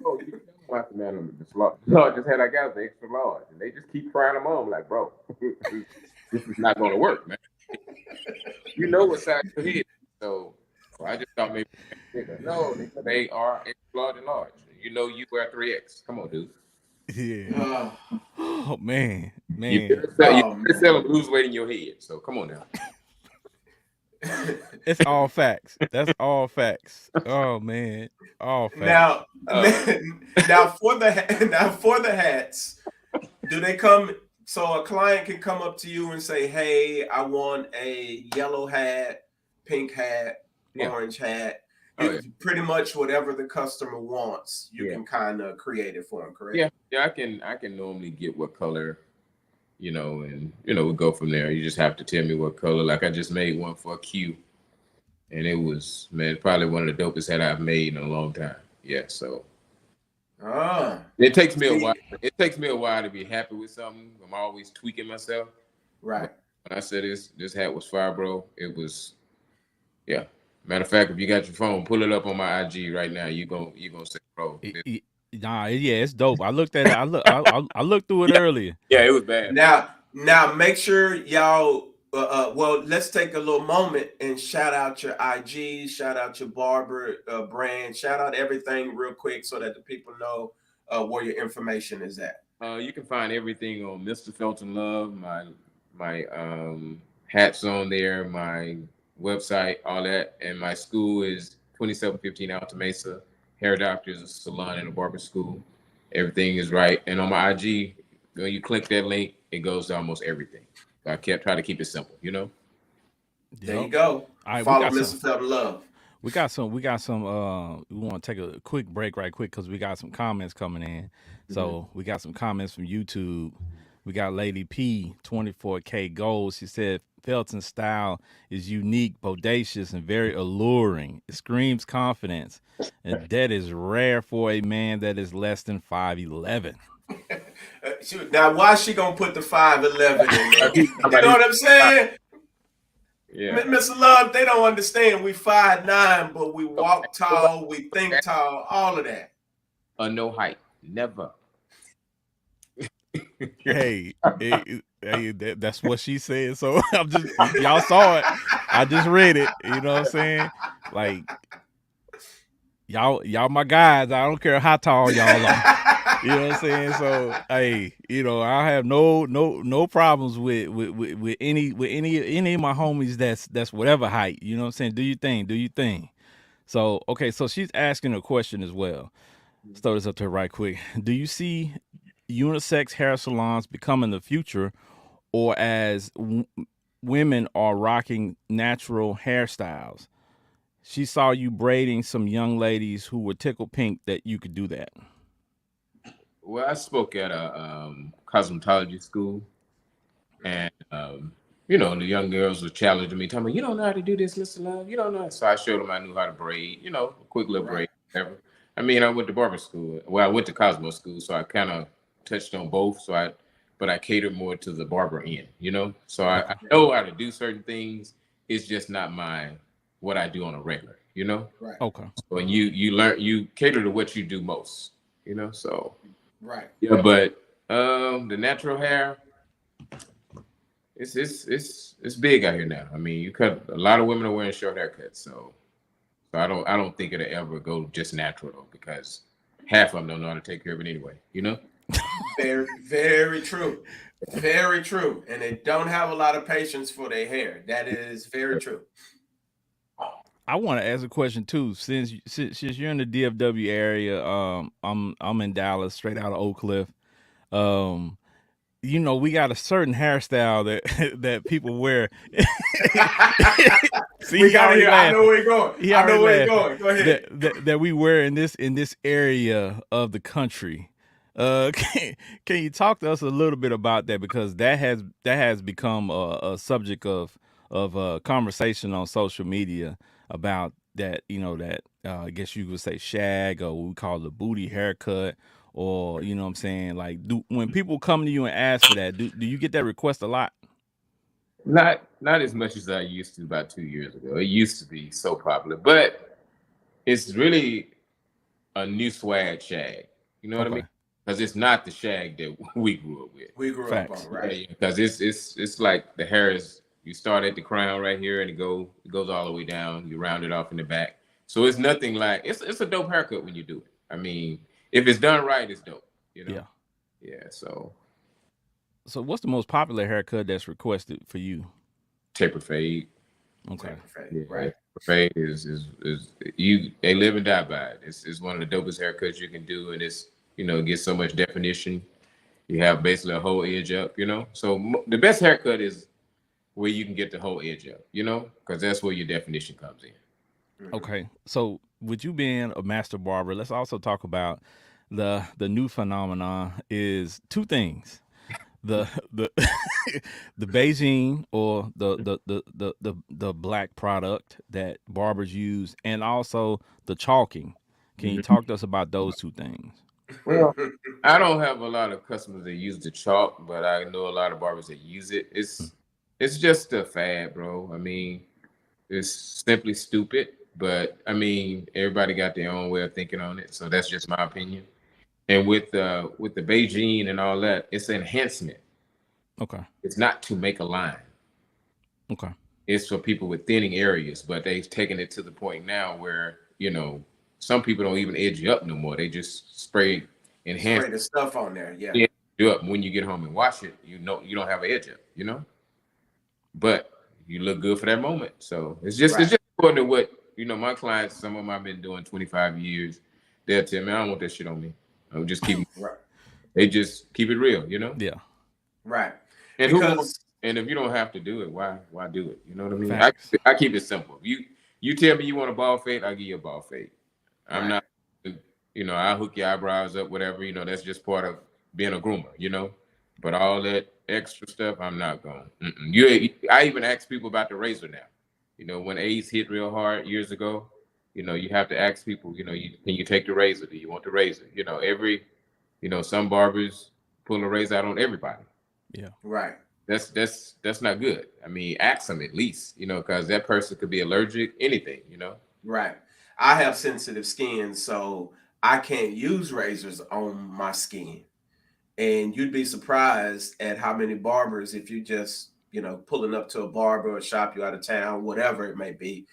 Oh, you watch the man on the largest head I got is the extra large, and they just keep trying them on. Like, bro, this is not going to work, man. You know what size your head is, so I just thought maybe no, they are extra large and large. You know, you wear 3X. Come on, dude. Yeah. Oh man. You sell them lose weight in your head. So come on now. It's all facts. That's all facts. Oh man, all facts. Now for the hats, do they come? So a client can come up to you and say, "Hey, I want a yellow hat, pink hat, orange hat." Pretty much whatever the customer wants, you can kind of create it for them, correct? Yeah, I can normally get what color and we go from there. You just have to tell me what color. Like I just made one for a Q, and it was, man, probably one of the dopest hat I've made in a long time. Yeah, so it takes me a while. See, It takes me a while to be happy with something. I'm always tweaking myself. But right. when I said this hat was fire, bro, it was, yeah. Matter of fact, if you got your phone, pull it up on my IG right now. You gonna say, bro, Nah, yeah, it's dope. I looked at it. I looked through it yeah, earlier. yeah, it was bad. Now make sure y'all well, let's take a little moment and shout out your IG, shout out your barber brand, shout out everything real quick so that the people know where your information is at. You can find everything on Mr. Felton Love. My hats on there, my website, all that, and my school is 2715 Alta Mesa. Hair doctors, a salon, and a barber school. Everything is right, and on my IG, when you click that link, it goes to almost everything. I kept trying to keep it simple, There you Yep. go. All right, we Follow got some. Mr. Felton Love. We got some. We got some. We want to take a quick break, right quick, because we got some comments coming in. So we got some comments from YouTube. We got Lady P 24K Gold. She said Felton's style is unique, bodacious, and very alluring. It screams confidence, and that is rare for a man that is less than 5'11". Now, why is she gonna put the 5'11" in there? You Somebody- know what I'm saying? Yeah. Mr. Love, they don't understand. We 5'9", but we walk tall, we think tall, all of that. No height, never. Hey, that's what she said. So I'm just, y'all saw it. I just read it. You know what I'm saying? Like, y'all my guys. I don't care how tall y'all are. You know what I'm saying? So hey, I have no problems with any of my homies that's whatever height. You know what I'm saying? Do your thing, do your thing. So okay, so she's asking a question as well. Let's throw this up to her right quick. Do you see unisex hair salons becoming the future, or as women are rocking natural hairstyles? She saw you braiding some young ladies who were tickle pink that you could do that. Well, I spoke at a cosmetology school, and the young girls were challenging me, telling me, "You don't know how to do this, Mr. Love. You don't know." So I showed them I knew how to braid, a quick little braid, whatever. I mean, I went to barber school. Well, I went to Cosmo school, so I kind of touched on both. But I catered more to the barber end. So I know how to do certain things. It's just not what I do on a regular. Right. Okay. So, and you learn, you cater to what you do most. So. Right. Yeah, but the natural hair, it's big out here now. I mean, a lot of women are wearing short haircuts, so I don't think it'll ever go just natural though, because half of them don't know how to take care of it anyway. Very, very true. Very true. And they don't have a lot of patience for their hair. That is very true. I want to ask a question too. Since you're in the DFW area, I'm in Dallas, straight out of Oak Cliff. We got a certain hairstyle that that people wear. See, We he got already here. I laughed. know where you're going. He I know already where you're laughed. going. Go ahead. That we wear in this area of the country. Can you talk to us a little bit about that, because that has become a subject of conversation on social media about that, that I guess you would say shag, or what we call the booty haircut, or you know what I'm saying, like, when people come to you and ask for that, do you get that request a lot? Not as much as I used to about 2 years ago. It used to be so popular, but it's really a new swag shag. You know what I mean? Okay. Because it's not the shag that we grew up with. We grew Facts. up on, right? Because it's like the hair is, you start at the crown right here and it goes all the way down. You round it off in the back. So it's nothing like, it's a dope haircut when you do it. I mean, if it's done right, it's dope. Yeah. Yeah. So what's the most popular haircut that's requested for you? taper fade. Okay. Yeah, Right. fade is they live and die by it. It's one of the dopest haircuts you can do, and it's it gets so much definition. You have basically a whole edge up. So the best haircut is where you can get the whole edge up, because that's where your definition comes in. Okay. So with you being a master barber, let's also talk about the new phenomenon is two things. the the Beijing or the black product that barbers use, and also the chalking. Can you Mhm. talk to us about those two things? Well, I don't have a lot of customers that use the chalk, but I know a lot of barbers that use it. It's just a fad, bro. I mean, it's simply stupid, but I mean, everybody got their own way of thinking on it, so that's just my opinion. And with the Beijing and all that, it's enhancement. Okay. It's not to make a line. Okay. It's for people with thinning areas, but they've taken it to the point now where, some people don't even edge you up no more. They just spray enhance Spray the stuff on there. Yeah. you up. When you get home and wash it, you don't have an edge up. But you look good for that moment. So it's just according to what my clients, some of them I've been doing 25 years, they'll tell me I don't want that shit on me. I'm just keep Right. they just keep it real, Yeah. Right. And who wants, Because and if you don't have to do it, why do it? You know what I mean? Facts. I keep it simple. You tell me you want a ball fade, I'll give you a ball fade. I'm right. not, I'll hook your eyebrows up, whatever. That's just part of being a groomer. But all that extra stuff, I'm not going. I even ask people about the razor now. When AIDS hit real hard years ago, you have to ask people. Can you take the razor? Do you want the razor? Some barbers pull a razor out on everybody. Yeah. Right. That's not good. I mean, ask them at least, because that person could be allergic, anything. Right. I have sensitive skin, so I can't use razors on my skin. And you'd be surprised at how many barbers, if you just, pulling up to a barber or shop, you out of town, whatever it may be,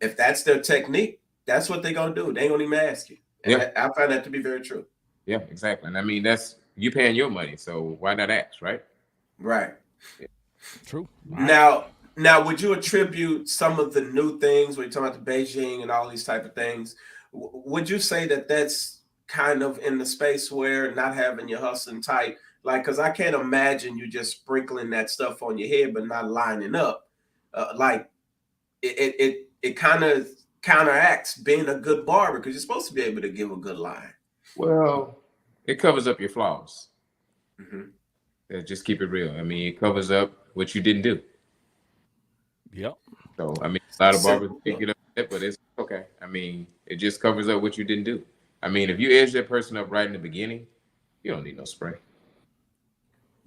if that's their technique, that's what they're going to do. They ain't going to even ask you. And Yeah, I find that to be very true. yeah, exactly. And I mean, that's you paying your money, so why not ask, right? Right. True. All right. Now, would you attribute some of the new things when you're talking about the Beijing and all these type of things? Would you say that that's kind of in the space where not having your hustling tight, like, because I can't imagine you just sprinkling that stuff on your head but not lining up. Like it kind of counteracts being a good barber because you're supposed to be able to give a good line. Well, it covers up your flaws. Hmm. Just keep it real. I mean, it covers up what you didn't do. Yep. So, I mean, a lot of barbers Simple. get upset, but it's okay. I mean, it just covers up what you didn't do. I mean, if you edge that person up right in the beginning, you don't need no spray.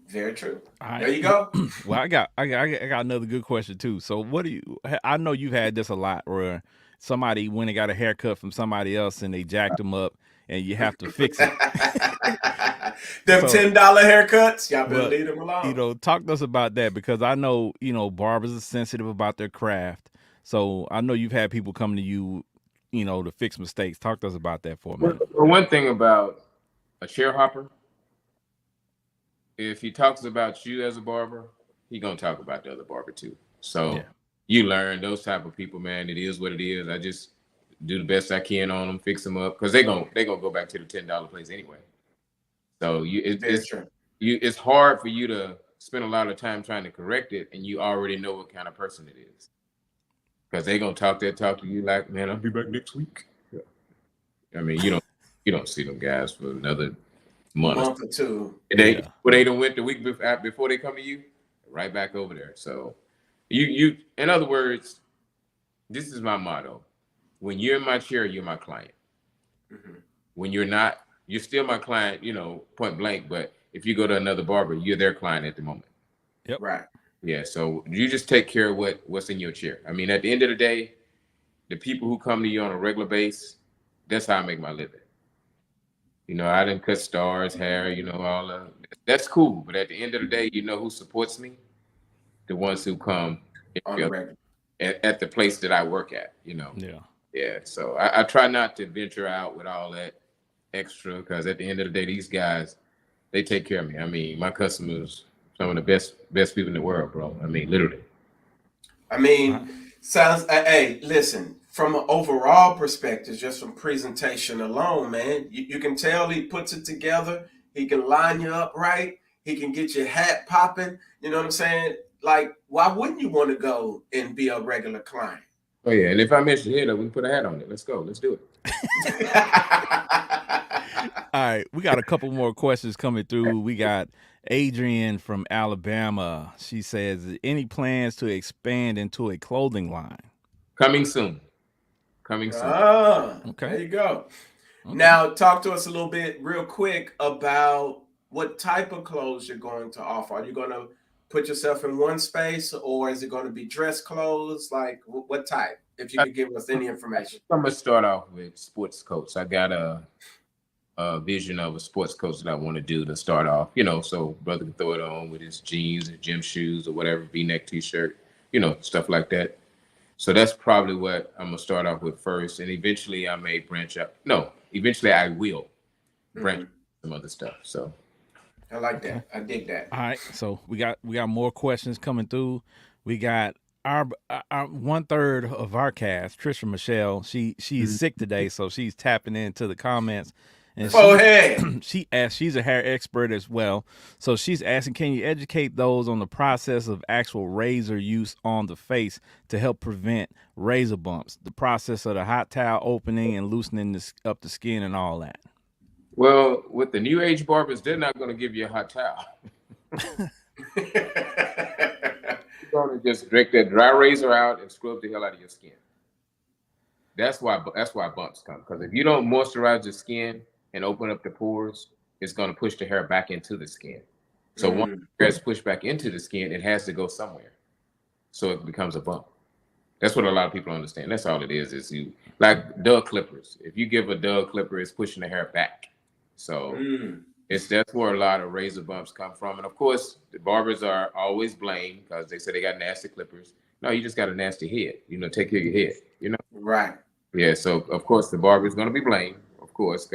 Very true. All right. There you go. Well, I got another good question too. So, what do you? I know you've had this a lot, where somebody went and got a haircut from somebody else and they jacked them up, and you have to fix it. Them So, $10 haircuts, y'all better well, leave them alone. talk to us about that, because I know barbers are sensitive about their craft. So I know you've had people come to you, to fix mistakes. Talk to us about that for a minute. Well, one thing about a chair hopper, if he talks about you as a barber, he gonna talk about the other barber too. So Yeah. you learn those type of people, man. It is what it is. I just do the best I can on them, fix them up, because they gonna go back to the $10 place anyway. So Very true. it's hard for you to spend a lot of time trying to correct it, and you already know what kind of person it is, because they gonna talk to you like, man, I'll be back next week. I mean, you don't see them guys for another month. Month or two. And Yeah. they don't went the week before they come to you, right back over there. So you in other words, this is my motto: when you're in my chair, you're my client. Hmm. When you're not, you're still my client, point blank. But if you go to another barber, you're their client at the moment. Yep. Right. Yeah. So you just take care of what's in your chair. I mean, at the end of the day, the people who come to you on a regular basis, that's how I make my living. I didn't cut stars, hair, all that's cool. But at the end of the day, who supports me? The ones who come On the record. at the place that I work at. Yeah. Yeah. So I try not to venture out with all that extra, because at the end of the day, these guys, they take care of me. I mean, my customers, some of the best people in the world, bro. I mean, literally. I mean, sounds. Hey, listen. From an overall perspective, just from presentation alone, man, you can tell he puts it together. He can line you up right. He can get your hat popping. You know what I'm saying? Like, why wouldn't you want to go and be a regular client? Oh yeah, and if I mention here, we can put a hat on it. Let's go. Let's do it. right, we got a couple more questions coming through. We got Adrian from Alabama. She says, any plans to expand into a clothing line? Coming soon. Coming soon. Okay. There you go. Okay. Now, talk to us a little bit, real quick, about what type of clothes you're going to offer. Are you going to put yourself in one space, or is it going to be dress clothes? Like, what type? If you could give us any information. I'm gonna start off with sports coats. I got a vision of a sports coat that I want to do to start off. So brother can throw it on with his jeans and gym shoes or whatever, V-neck T-shirt, stuff like that. So that's probably what I'm gonna start off with first, and eventually I may branch up. No, eventually I will branch some other stuff. So I like that. I dig that. All right, so we got more questions coming through. We got our 1/3 of our cast, Trisha Michelle. She's sick today, so she's tapping into the comments. And she asked, she's a hair expert as well. So she's asking, can you educate those on the process of actual razor use on the face to help prevent razor bumps, the process of the hot towel opening and loosening up the skin and all that? Well, with the new age barbers, they're not going to give you a hot towel. You're going to just break that dry razor out and scrub the hell out of your skin. That's why bumps come. Because if you don't moisturize the skin and open up the pores, it's going to push the hair back into the skin. So once the hair is pushed back into the skin, it has to go somewhere. So it becomes a bump. That's what a lot of people understand. That's all it is you like Doug clippers. If you give a Doug clipper, it's pushing the hair back. So that's where a lot of razor bumps come from. And of course, the barbers are always blamed because they say they got nasty clippers. No, you just got a nasty head. Take care of your head. Right. Yeah. So of course the barber is going to be blamed, of course,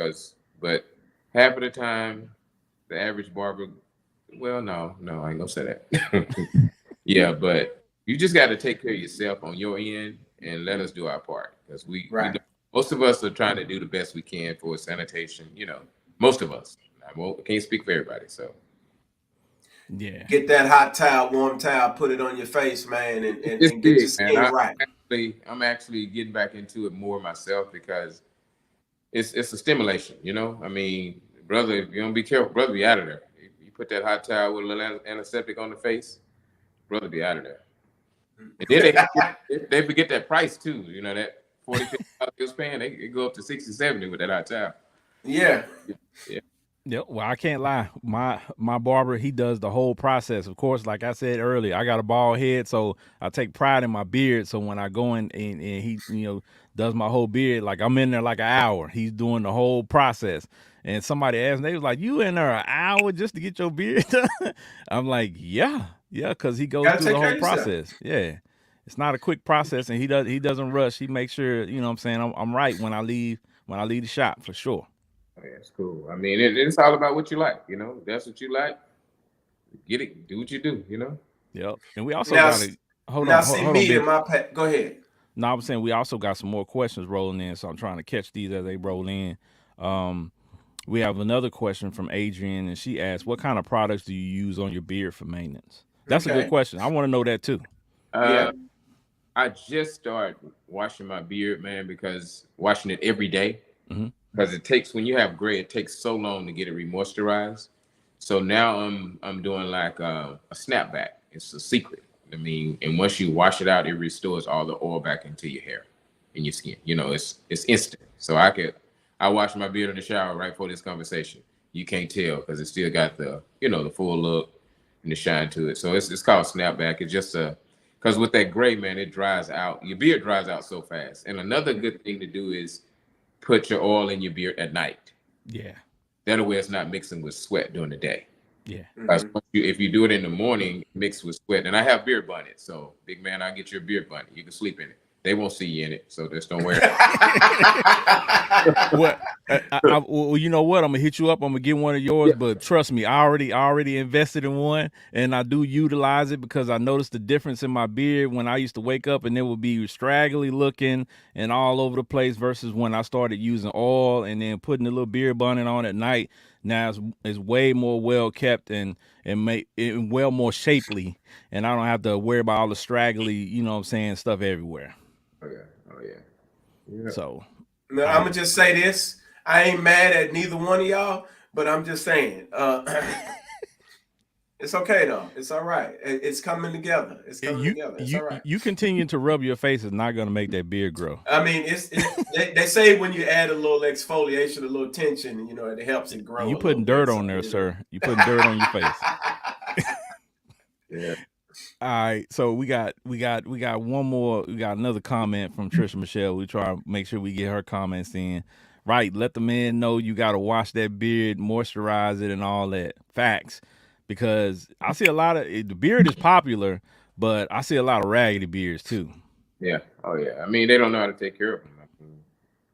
but half of the time, the average barber. Well, no, I ain't gonna say that. Yeah, but you just got to take care of yourself on your end and let us do our part because most of us are trying to do the best we can for sanitation. Most of us. I can't speak for everybody. So yeah, get that hot towel, warm towel, put it on your face, man, and get your skin right. I'm actually getting back into it more myself because it's a stimulation. I mean, brother, if you don't be careful, brother, be out of there. If you put that hot towel with a little antiseptic on the face, brother, be out of there. And then they forget that price too. That $40 he was paying, they go up to $60, $70 with that hot towel. Yeah. Yeah, well, I can't lie. My barber, he does the whole process. Of course, like I said earlier, I got a bald head, so I take pride in my beard. So when I go in and he, does my whole beard, like I'm in there like an hour. He's doing the whole process. And somebody asked me, they was like, "You in there an hour just to get your beard done?" I'm like, yeah, because he goes through the whole process. Yeah, it's not a quick process, and he doesn't rush. He makes sure, what I'm saying, I'm right when I leave the shop for sure. Oh, yeah, it's cool. I mean, it's all about what you like. That's what you like. Get it. Do what you do. Yep. And we also got to hold on, me and my pet. Go ahead. No, I'm saying we also got some more questions rolling in, so I'm trying to catch these as they roll in. We have another question from Adrian, and she asked, "What kind of products do you use on your beard for maintenance?" That's a good question. I want to know that too. Yeah. I just started washing my beard, man, because washing it every day. Because it takes, when you have gray, it takes so long to get it remoisturized. So now I'm doing like a snapback. It's a secret. I mean, and once you wash it out, it restores all the oil back into your hair and your skin. It's instant. So I wash my beard in the shower right before this conversation. You can't tell because it still got the the full look and the shine to it. So it's called snapback. It's just because with that gray, man, it dries out. Your beard dries out so fast. And another good thing to do is put your oil in your beard at night. Yeah. That way it's not mixing with sweat during the day. Yeah. If you do it in the morning, mix with sweat. And I have beard bunnies. So, big man, I'll get you a beard bunny. You can sleep in it. They won't see you in it. So just don't wear it. Well, you know what? I'm going to hit you up. I'm going to get one of yours. Yeah. But trust me, I already invested in one. And I do utilize it because I noticed the difference in my beard when I used to wake up and it would be straggly looking and all over the place versus when I started using oil and then putting a little beard bunny on at night. Now it's way more well kept and well more shapely, and I don't have to worry about all the straggly, stuff everywhere. Oh yeah. So now I'm gonna just say this: I ain't mad at neither one of y'all, but I'm just saying, it's okay though. It's all right. It's coming together. It's coming You together. It's you all right. you continuing to rub your face is not going to make that beard grow. I mean, they say when you add a little exfoliation, a little tension, it helps it grow You a little putting bit. dirt So, on there, sir. You putting dirt on your face. Yeah. All right, so we got one more. We got another comment from Trisha Michelle. We try to make sure we get her comments in. Right, let the man know you got to wash that beard, moisturize it, and all that. Facts, because I see a lot of the beard is popular, but I see a lot of raggedy beards too. Yeah. Oh yeah. I mean, they don't know how to take care of them.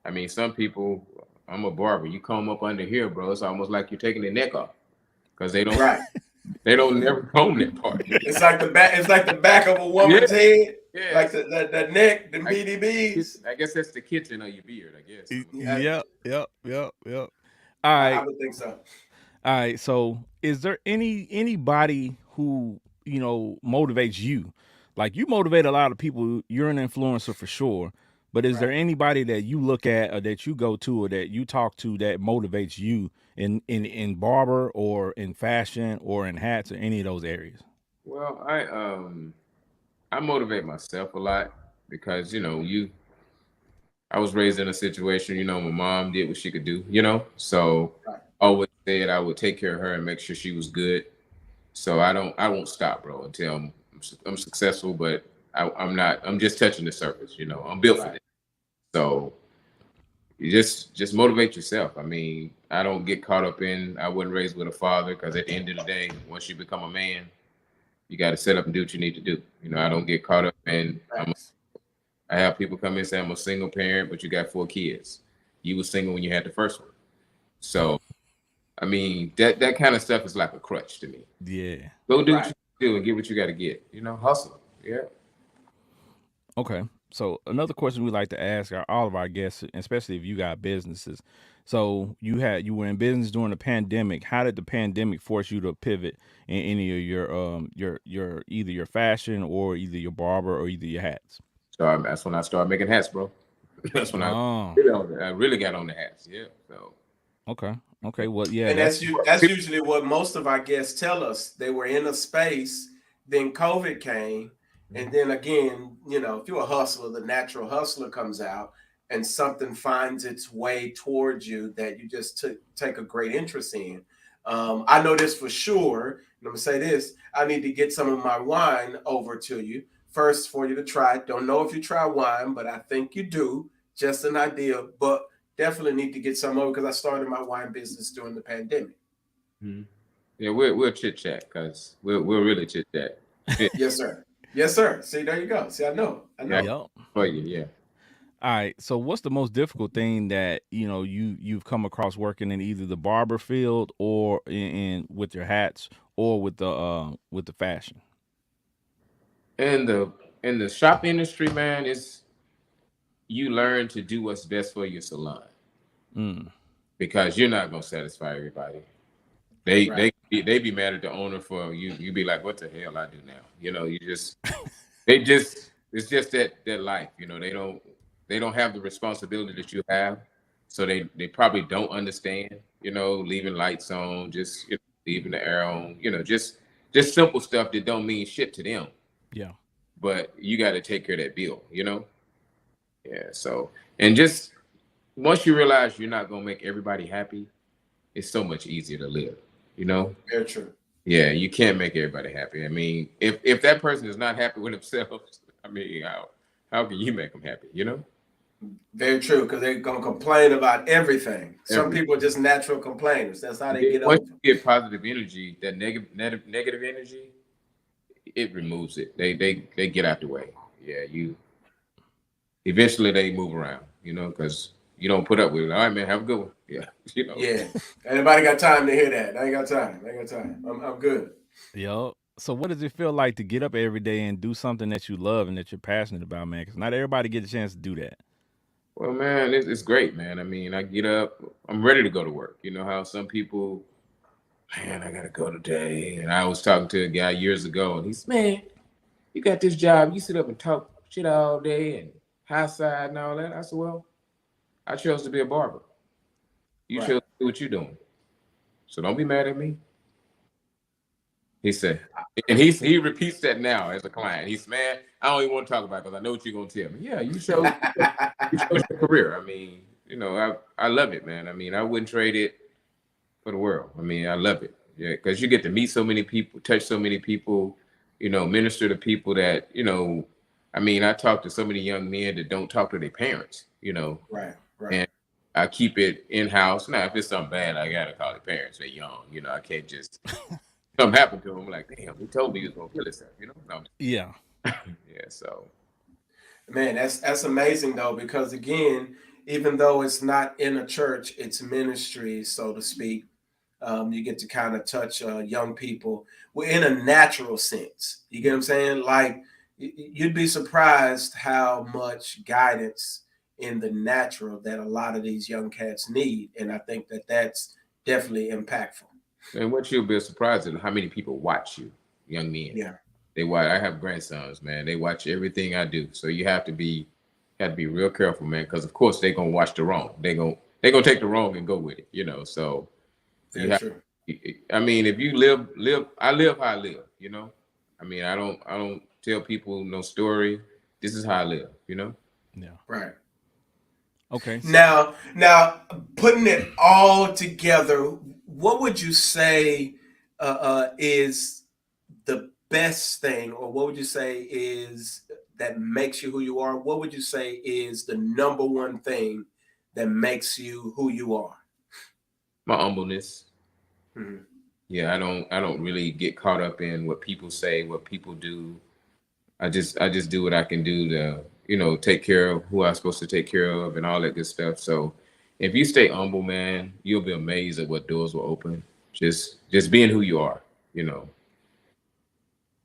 I mean, some people. I'm a barber. You comb up under here, bro. It's almost like you're taking the neck off because they don't. right. They don't never comb that part. It's like the back. It's like the back of a woman's Yeah. head, Yeah. like the neck, the BDBs. I guess that's the kitchen of your beard. I guess. Yep. All right, I would think so. all right. So, is there anybody who motivates you? Like you motivate a lot of people. You're an influencer for sure. But is there anybody that you look at or that you go to or that you talk to that motivates you in barber or in fashion or in hats or any of those areas? Well, I motivate myself a lot because I was raised in a situation, my mom did what she could do, so Right. always said I would take care of her and make sure she was good. So I won't stop, bro, until I'm successful. But I'm not. I'm just touching the surface. I'm built for Right. this. So you just motivate yourself. I mean, I don't get caught up in. I wasn't raised with a father because at the end of the day, once you become a man, you got to set up and do what you need to do. I don't get caught up in. Thanks. I have people come in and say I'm a single parent, but you got 4 kids. You were single when you had the first one. So I mean, that kind of stuff is like a crutch to me. Yeah. Go do what you do and get what you got to get. Hustle. Yeah. Okay. So another question we like to ask all of our guests, especially if you got businesses. So you were in business during the pandemic. How did the pandemic force you to pivot in any of your either your fashion or either your barber or either your hats? So that's when I started making hats, bro. That's when Oh. I really got on the hats. Yeah. So Okay. Well, yeah, And that's usually what most of our guests tell us. They were in a space, then COVID came, and then again, if you're a hustler, the natural hustler comes out, and something finds its way towards you that you just take a great interest in. I know this for sure. And I'm gonna say this: I need to get some of my wine over to you first for you to try. Don't know if you try wine, but I think you do. Just an idea, but definitely need to get some over because I started my wine business during the pandemic. Yeah, we'll chit chat because we'll really chit chat. Yes, sir. Yes, sir. See, there you go. See, I know. Yeah, Yep. for you, yeah. All right. So what's the most difficult thing that you've come across working in either the barber field or in with your hats or with the fashion? And the shop industry, man, is you learn to do what's best for your salon because you're not gonna satisfy everybody. They be mad at the owner for you. You be like, what the hell I do now? You just it's just that life. They don't have the responsibility that you have, so they probably don't understand. Leaving lights on, just leaving the air on. Just simple stuff that don't mean shit to them. Yeah. But you got to take care of that bill. Yeah. So and just once you realize you're not gonna make everybody happy, it's so much easier to live. Very true. Yeah, you can't make everybody happy. I mean, if that person is not happy with themselves, I mean, how can you make them happy? Very true, because they're gonna complain about everything. Some people are just natural complainers. That's how they get Once over. you get positive energy, that negative energy, it removes it. They get out the way. Yeah, eventually they move around. Because you don't put up with it. All right, man, have a good one. Yeah, Yeah. Anybody got time to hear that? I ain't got time. I'm good. Yo. So what does it feel like to get up every day and do something that you love and that you're passionate about, man? Because not everybody gets a chance to do that. Well, man, it's great, man. I mean, I get up, I'm ready to go to work. You know how some people, man, I gotta go today. And I was talking to a guy years ago, and he's, man, you got this job. You sit up and talk shit all day and high side and all that. I said, well, I chose to be a barber. You Right. chose to do what you're doing. So don't be mad at me. He said, and he repeats that now as a client. He's, man, I don't even want to talk about it because I know what you're gonna tell me. Yeah, you chose your career. I mean, I love it, man. I mean, I wouldn't trade it for the world. I mean, I love it. Yeah, because you get to meet so many people, touch so many people, minister to people that, I mean, I talk to so many young men that don't talk to their parents, Right. Right. and I keep it in house. Now, if it's something bad, I gotta call the parents. They're young, I can't just something happened to him. Like, damn, he told me he was gonna kill himself, No, Yeah. yeah, so Man, that's amazing though, because again, even though it's not in a church, it's ministry, so to speak. You get to kind of touch young people in a natural sense. You get what I'm saying? Like you'd be surprised how much guidance in the natural that a lot of these young cats need, and I think that that's definitely impactful. and what you'll be surprised at how many people watch you, young men. Yeah. They watch. I have grandsons, man. They watch everything I do. So you have to be real careful, man, because of course they're gonna watch the wrong. They're gonna take the wrong and go with it, So you Very have. true. I mean, if you live. I live how I live. I mean, I don't tell people no story. This is how I live. Yeah. Right. Okay. Now, putting it all together, what would you say is the best thing, or what would you say is that makes you who you are? What would you say is the number one thing that makes you who you are? My humbleness. Mhm. Yeah, I don't really get caught up in what people say, what people do. I just do what I can do to, take care of who I'm supposed to take care of and all that good stuff. So if you stay humble, man, you'll be amazed at what doors will open. Just being who you are, you know.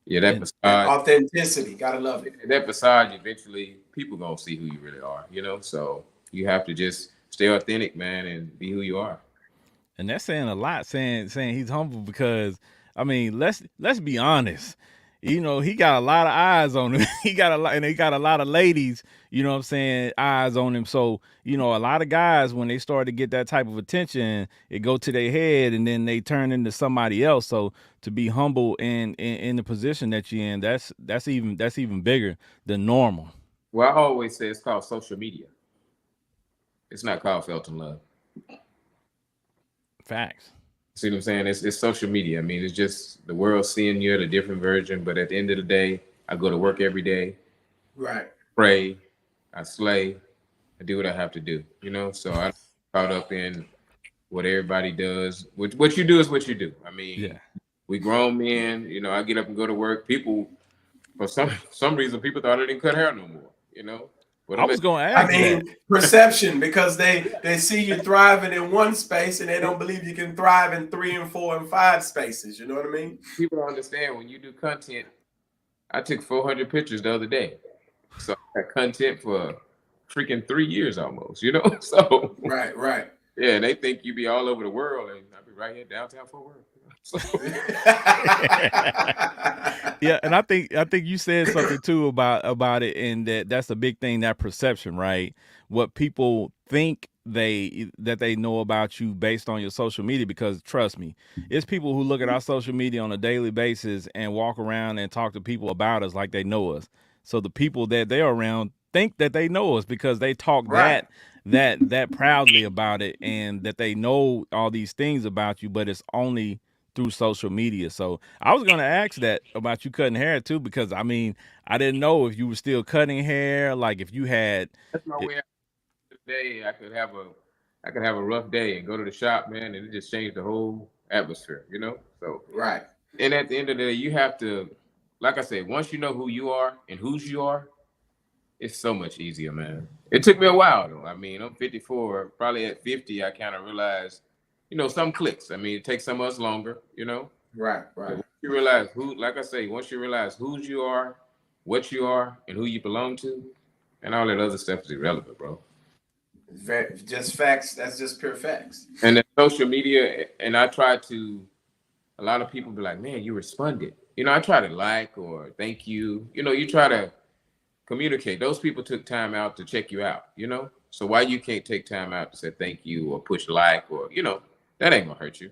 Yeah, that And That facade, authenticity, gotta love it. that facade, eventually people gonna see who you really are. So you have to just stay authentic, man, and be who you are. and that's saying a lot, saying he's humble because I mean, let's be honest. He got a lot of eyes on him. He got a lot, and he got a lot of ladies. You know what I'm saying? Eyes on him. So a lot of guys when they start to get that type of attention, it go to their head, and then they turn into somebody else. So to be humble in the position that you're in, that's even bigger than normal. Well, I always say it's called social media. It's not called Felton Love. Facts. See what I'm saying? It's social media. I mean, it's just the world seeing you at a different version. But at the end of the day, I go to work every day, Right. pray, I slay, I do what I have to do. So I'm caught up in what everybody does. What you do is what you do. I mean, Yeah. we grown men. I get up and go to work. People, for some reason, people thought I didn't cut hair no more. But I I'm was at gonna I ask mean, that. perception, because they see you thriving in one space and they don't believe you can thrive in 3 and 4 and 5 spaces. You know what I mean? people don't understand when you do content. I took 400 pictures the other day. So I got content for freaking 3 years almost. So Right, right. yeah, they think you be all over the world and I'll be right here downtown Fort Worth. So Yeah, and I think you said something too about it, and that's a big thing, that perception, right? What people think they know about you based on your social media, because trust me, it's people who look at our social media on a daily basis and walk around and talk to people about us like they know us. So the people that they're around think that they know us because they talk Right. that proudly about it, and that they know all these things about you, but it's only through social media. So I was gonna ask that about you cutting hair too, because I mean, I didn't know if you were still cutting hair, like if you had that's my it. way out today. I could have a rough day and go to the shop, man, and it just changed the whole atmosphere. So Right. and at the end of the day, you have to, like I said, once you know who you are and whose you are, it's so much easier, man. It took me a while though. I mean, I'm 54. Probably at 50, I kind of realized, some clicks. I mean, it takes some of us longer. Right. But Right. once you realize who, like I say, once you realize whose you are, what you are, and who you belong to, and all that other stuff is irrelevant, bro. Just facts. That's just pure facts. And then social media, and I try to. A lot of people be like, "Man, you responded." I try to like or thank you. You try to communicate. Those people took time out to check you out. So why you can't take time out to say thank you or push like or that ain't gonna hurt you.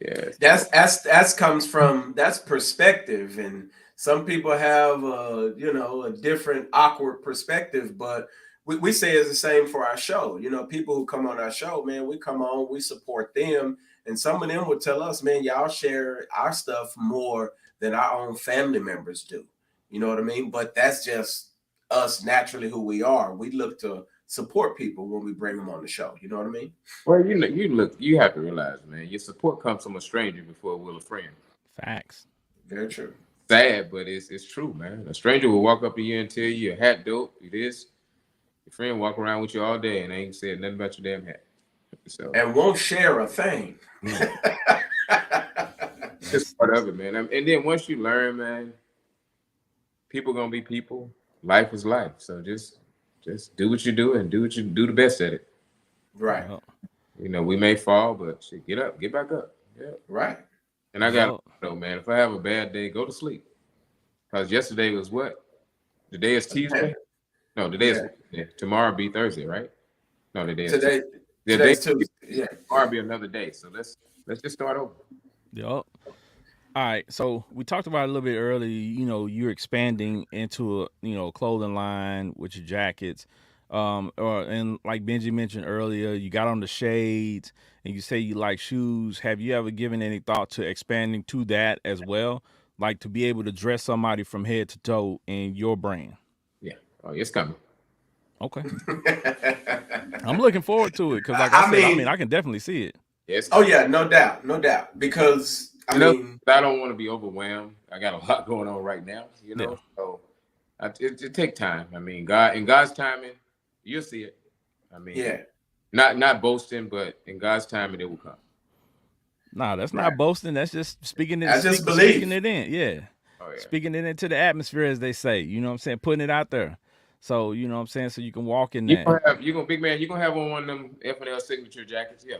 Yeah. That's comes from that's perspective, and some people have a different awkward perspective, but we say it's the same for our show. People who come on our show, man, we come on, we support them, and some of them will tell us, man, y'all share our stuff more than our own family members do. You know what I mean? But that's just us naturally who we are. We look to support people when we bring them on the show. You know what I mean? Well, you have to realize, man, your support comes from a stranger before it will a friend. Facts. Very true. Sad, but it's true, man. A stranger will walk up to you and tell you your hat dope, it is. Your friend walk around with you all day and ain't said nothing about your damn hat. So and won't share a thing. It's part of it, man. And then once you learn, man, people gonna be people. Life is life. So just do what you do and do the best at it. Right. We may fall, but shit, get up, get back up. Yeah. Right. And I got man, if I have a bad day, go to sleep. Because yesterday was what? Today is Tuesday? No, today is Wednesday. Tomorrow be Thursday, right? No, today's Tuesday. Yeah. Tomorrow be another day. So let's just start over. Yup. All right, so we talked about it a little bit earlier. You're expanding into a clothing line with your jackets, and like Benji mentioned earlier, you got on the shades, and you say you like shoes. Have you ever given any thought to expanding to that as well, like to be able to dress somebody from head to toe in your brand? Yeah, it's coming. Okay, I'm looking forward to it because, like I said, I can definitely see it. Yes. Oh yeah, no doubt, because. I don't want to be overwhelmed. I got a lot going on right now, So it take time. I mean, God's timing, you'll see it. I mean, not boasting, but in God's timing, it will come. Nah, that's not boasting. That's just speaking it. Speaking it in, yeah. Oh, yeah. Speaking it into the atmosphere, as they say. You know what I'm saying? Putting it out there. So you know what I'm saying. So you can walk in there. You're gonna big man. You're gonna have on one of them F L Signature jackets, yeah.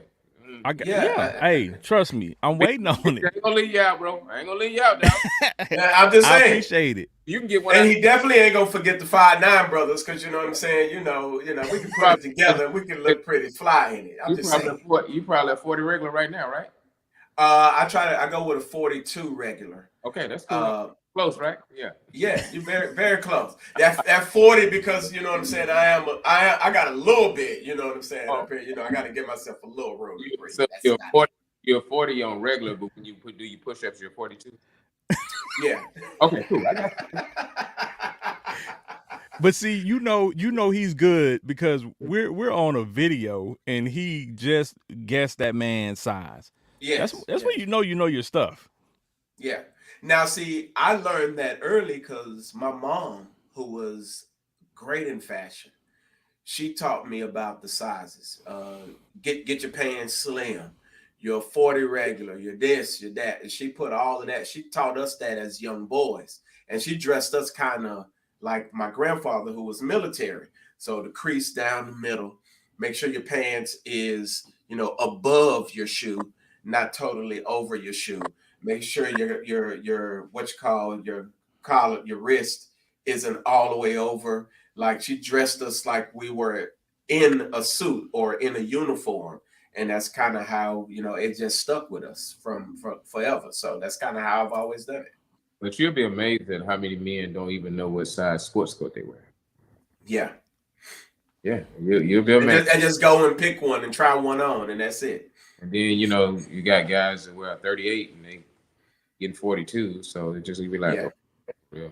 Hey, trust me, I'm waiting on it. I ain't gonna leave you out, bro. I ain't gonna leave you out, dog. I'm just saying. I appreciate it. You can get one. And he definitely ain't gonna forget the 5'9" brothers, because you know what I'm saying. We can put it together. We can look pretty fly in it. I'm just saying. You probably have 40 regular right now, right? I go with a 42 regular. Okay, that's cool. Close, right? Yeah. Yeah, you're very, very close. That 40, because you know what I'm saying. I got a little bit. You know what I'm saying. Up here, I got to give myself a little room to breathe. So you're 40 on regular, but when you do your push-ups, you're 42. Yeah. Okay, cool. I got you. But see, you know he's good because we're on a video and he just guessed that man's size. Yeah, that's when you know your stuff. Yeah. Now, see, I learned that early because my mom, who was great in fashion, she taught me about the sizes. Get your pants slim, your 40 regular, your this, your that. And she put all of that. She taught us that as young boys. And she dressed us kind of like my grandfather, who was military. So the crease down the middle, make sure your pants is, above your shoe, not totally over your shoe. Make sure your what you call your collar, your wrist isn't all the way over. Like she dressed us like we were in a suit or in a uniform. And that's kind of how, it just stuck with us from forever. So that's kind of how I've always done it. But you'll be amazed at how many men don't even know what size sports coat they wear. Yeah. Yeah, you'll be amazed. And just go and pick one and try one on, and that's it. And then, you got guys that wear 38 and they getting 42. So it just be like, yeah.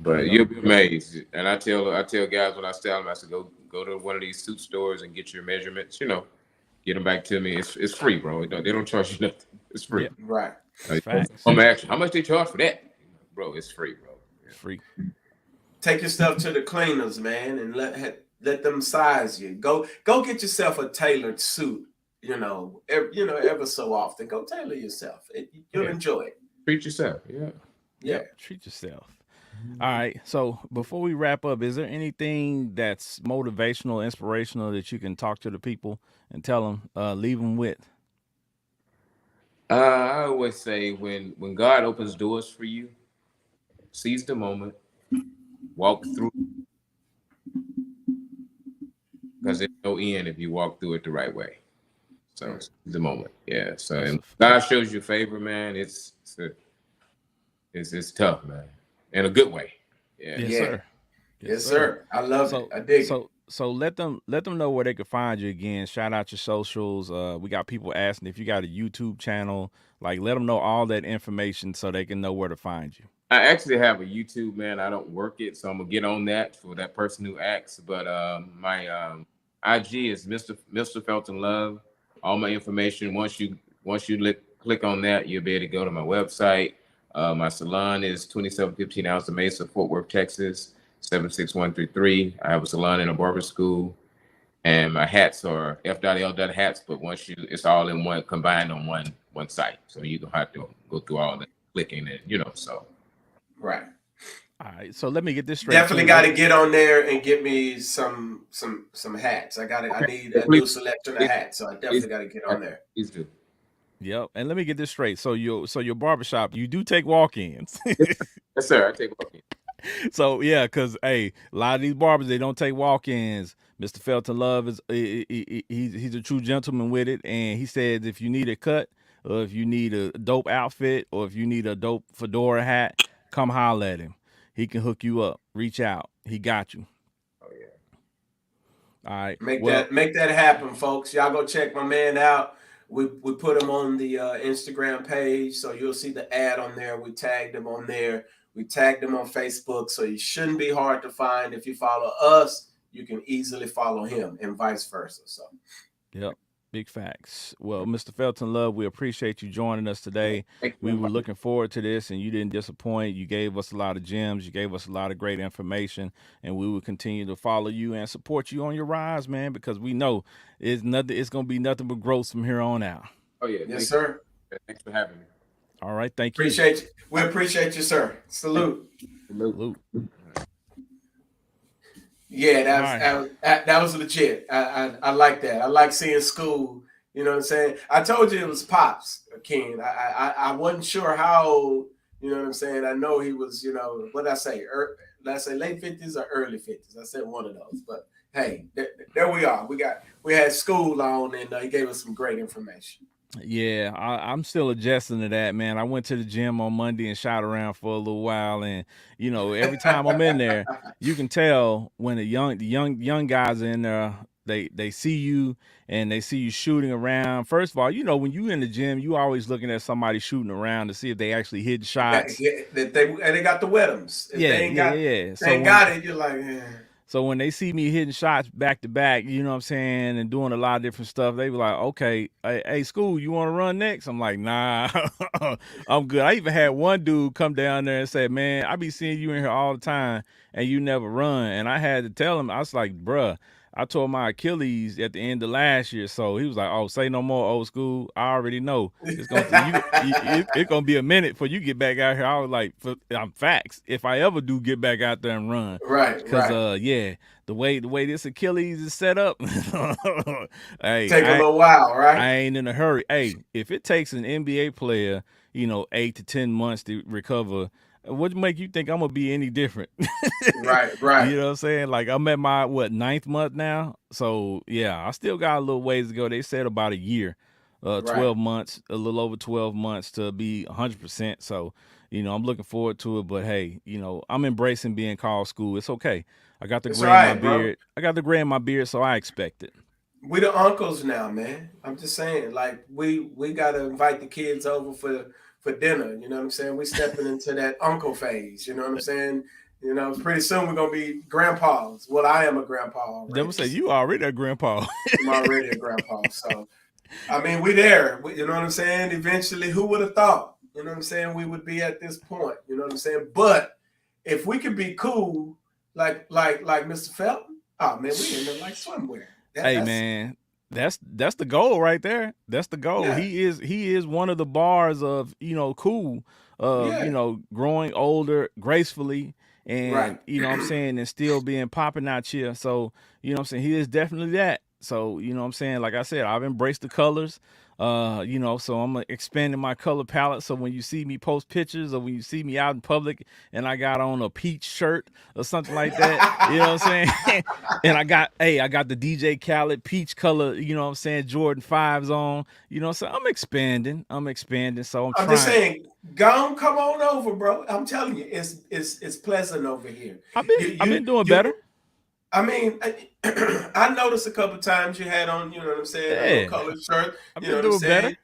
But you'll be amazed. And I tell guys when I style them, I said, go to one of these suit stores and get your measurements, get them back to me. It's free, bro. They don't charge you nothing. It's free. Yeah. Right. How much they charge for that? Bro, it's free, bro. It's free. Take your stuff to the cleaners, man, and let them size you. Go get yourself a tailored suit, ever so often. Go tailor yourself. You'll enjoy it. Treat yourself. Yeah. Yeah. Treat yourself. All right. So before we wrap up, is there anything that's motivational, inspirational that you can talk to the people and tell them, leave them with? I always say when God opens doors for you, seize the moment, walk through, because there's no end if you walk through it the right way. So it's the moment, yeah. So That's and God shows you favor, man. It's tough, man, in a good way. Yeah. yes, Yeah. sir. Yes, Yes, sir. sir. I love it. So I dig it. so let them know where they can find you again. Shout out your socials. We got people asking if you got a YouTube channel. Like, let them know all that information so they can know where to find you. I actually have a YouTube, man. I don't work it, so I'm gonna get on that for that person who asks. But my IG is Mr. Felton Love. All my information once you click on that, you'll be able to go to my website. My salon is 2715 Alta Mesa, Fort Worth, Texas 76133. I have a salon and a barber school, and my hats are F.L. hats. But it's all in one, combined on one site, so you don't have to go through all the clicking and so. Right. All right. So let me get this straight. Definitely got to get on there and get me some hats. I need a new selection of hats, so I definitely got to get on there. Please do. Yep. And let me get this straight. So your barbershop, you do take walk-ins. Yes, sir. I take walk-ins. So yeah, because hey, a lot of these barbers, they don't take walk-ins. Mr. Felton Love is he's a true gentleman with it, and he says if you need a cut, or if you need a dope outfit, or if you need a dope fedora hat, come holler at him. He can hook you up. Reach out. He got you. Oh yeah. All right. Make that happen, folks. Y'all go check my man out. We put him on the Instagram page, so you'll see the ad on there. We tagged him on there. We tagged him on Facebook, so he shouldn't be hard to find. If you follow us, you can easily follow him, and vice versa. So, yep, big facts. Well, Mr. Felton Love, we appreciate you joining us today. We were looking forward to this, and you didn't disappoint. You gave us a lot of gems. You gave us a lot of great information, and we will continue to follow you and support you on your rise, man, because we know it's going to be nothing but growth from here on out. Oh yeah. yes, sir. Thanks for having me. All right, thank you. Appreciate you. We appreciate you, sir. Salute. Salute. Yeah, that was legit. I like that. I like seeing school. You know what I'm saying? I told you it was Pops, Ken. I wasn't sure how. You know what I'm saying? I know he was. What did I say? Did I say late 50s or early 50s? I said one of those. But hey, there we are. We had school on, and he gave us some great information. Yeah, I'm still adjusting to that, man. I went to the gym on Monday and shot around for a little while, and every time I'm in there, you can tell when the young guys are in there. They see you and they see you shooting around. First of all, when you in the gym, you always looking at somebody shooting around to see if they actually hit shots. They got the weapons. If they ain't got it, you're like, yeah. So when they see me hitting shots back to back, you know what I'm saying, and doing a lot of different stuff, they be like, okay, hey, school, you want to run next? I'm like, nah, I'm good. I even had one dude come down there and say, man, I be seeing you in here all the time and you never run. And I had to tell him, I was like, bruh, I tore my Achilles at the end of last year. So he was like, oh, say no more, old school. I already know. It's gonna be a minute before you get back out here. I was like, I'm facts. If I ever do get back out there and run. Right. Because yeah, the way this Achilles is set up, hey, take a little while, right? I ain't in a hurry. Hey, if it takes an NBA player, 8 to 10 months to recover, what make you think I'm gonna be any different? Right. You know what I'm saying? Like I'm at my 9th month now, so yeah, I still got a little ways to go. They said about a year, 12 months, a little over 12 months to be 100%. So I'm looking forward to it. But hey, I'm embracing being called school. It's okay. I got the gray in my beard. I got the gray in my beard, so I expect it. We the uncles now, man. I'm just saying, like we gotta invite the kids over for dinner. You know what I'm saying? We stepping into that uncle phase. You know what I'm saying? Pretty soon we're gonna be grandpas. Well, I am a grandpa already. They will say you already a grandpa. I'm already a grandpa. So, I mean, we there. You know what I'm saying? Eventually, who would have thought? You know what I'm saying? We would be at this point. You know what I'm saying? But if we could be cool, like Mr. Felton, oh man, we in there like swimwear. Man, that's the goal right there. That's the goal. Yeah. He is one of the bars of cool, growing older gracefully, and right. you know what I'm saying, and still being popping out here. So you know what I'm saying, he is definitely that. So, you know what I'm saying? Like I said, I've embraced the colors. So I'm expanding my color palette. So when you see me post pictures or when you see me out in public and I got on a peach shirt or something like that, you know what I'm saying? And I got the DJ Khaled peach color, you know what I'm saying, Jordan 5s on, so I'm expanding. So I'm I'm just trying. saying, go come on over, bro. I'm telling you, it's pleasant over here. I've been doing better. You I mean, I noticed a couple times you had on, you know what I'm saying, a little Yeah. colored shirt. I've You know been what I'm doing better. saying.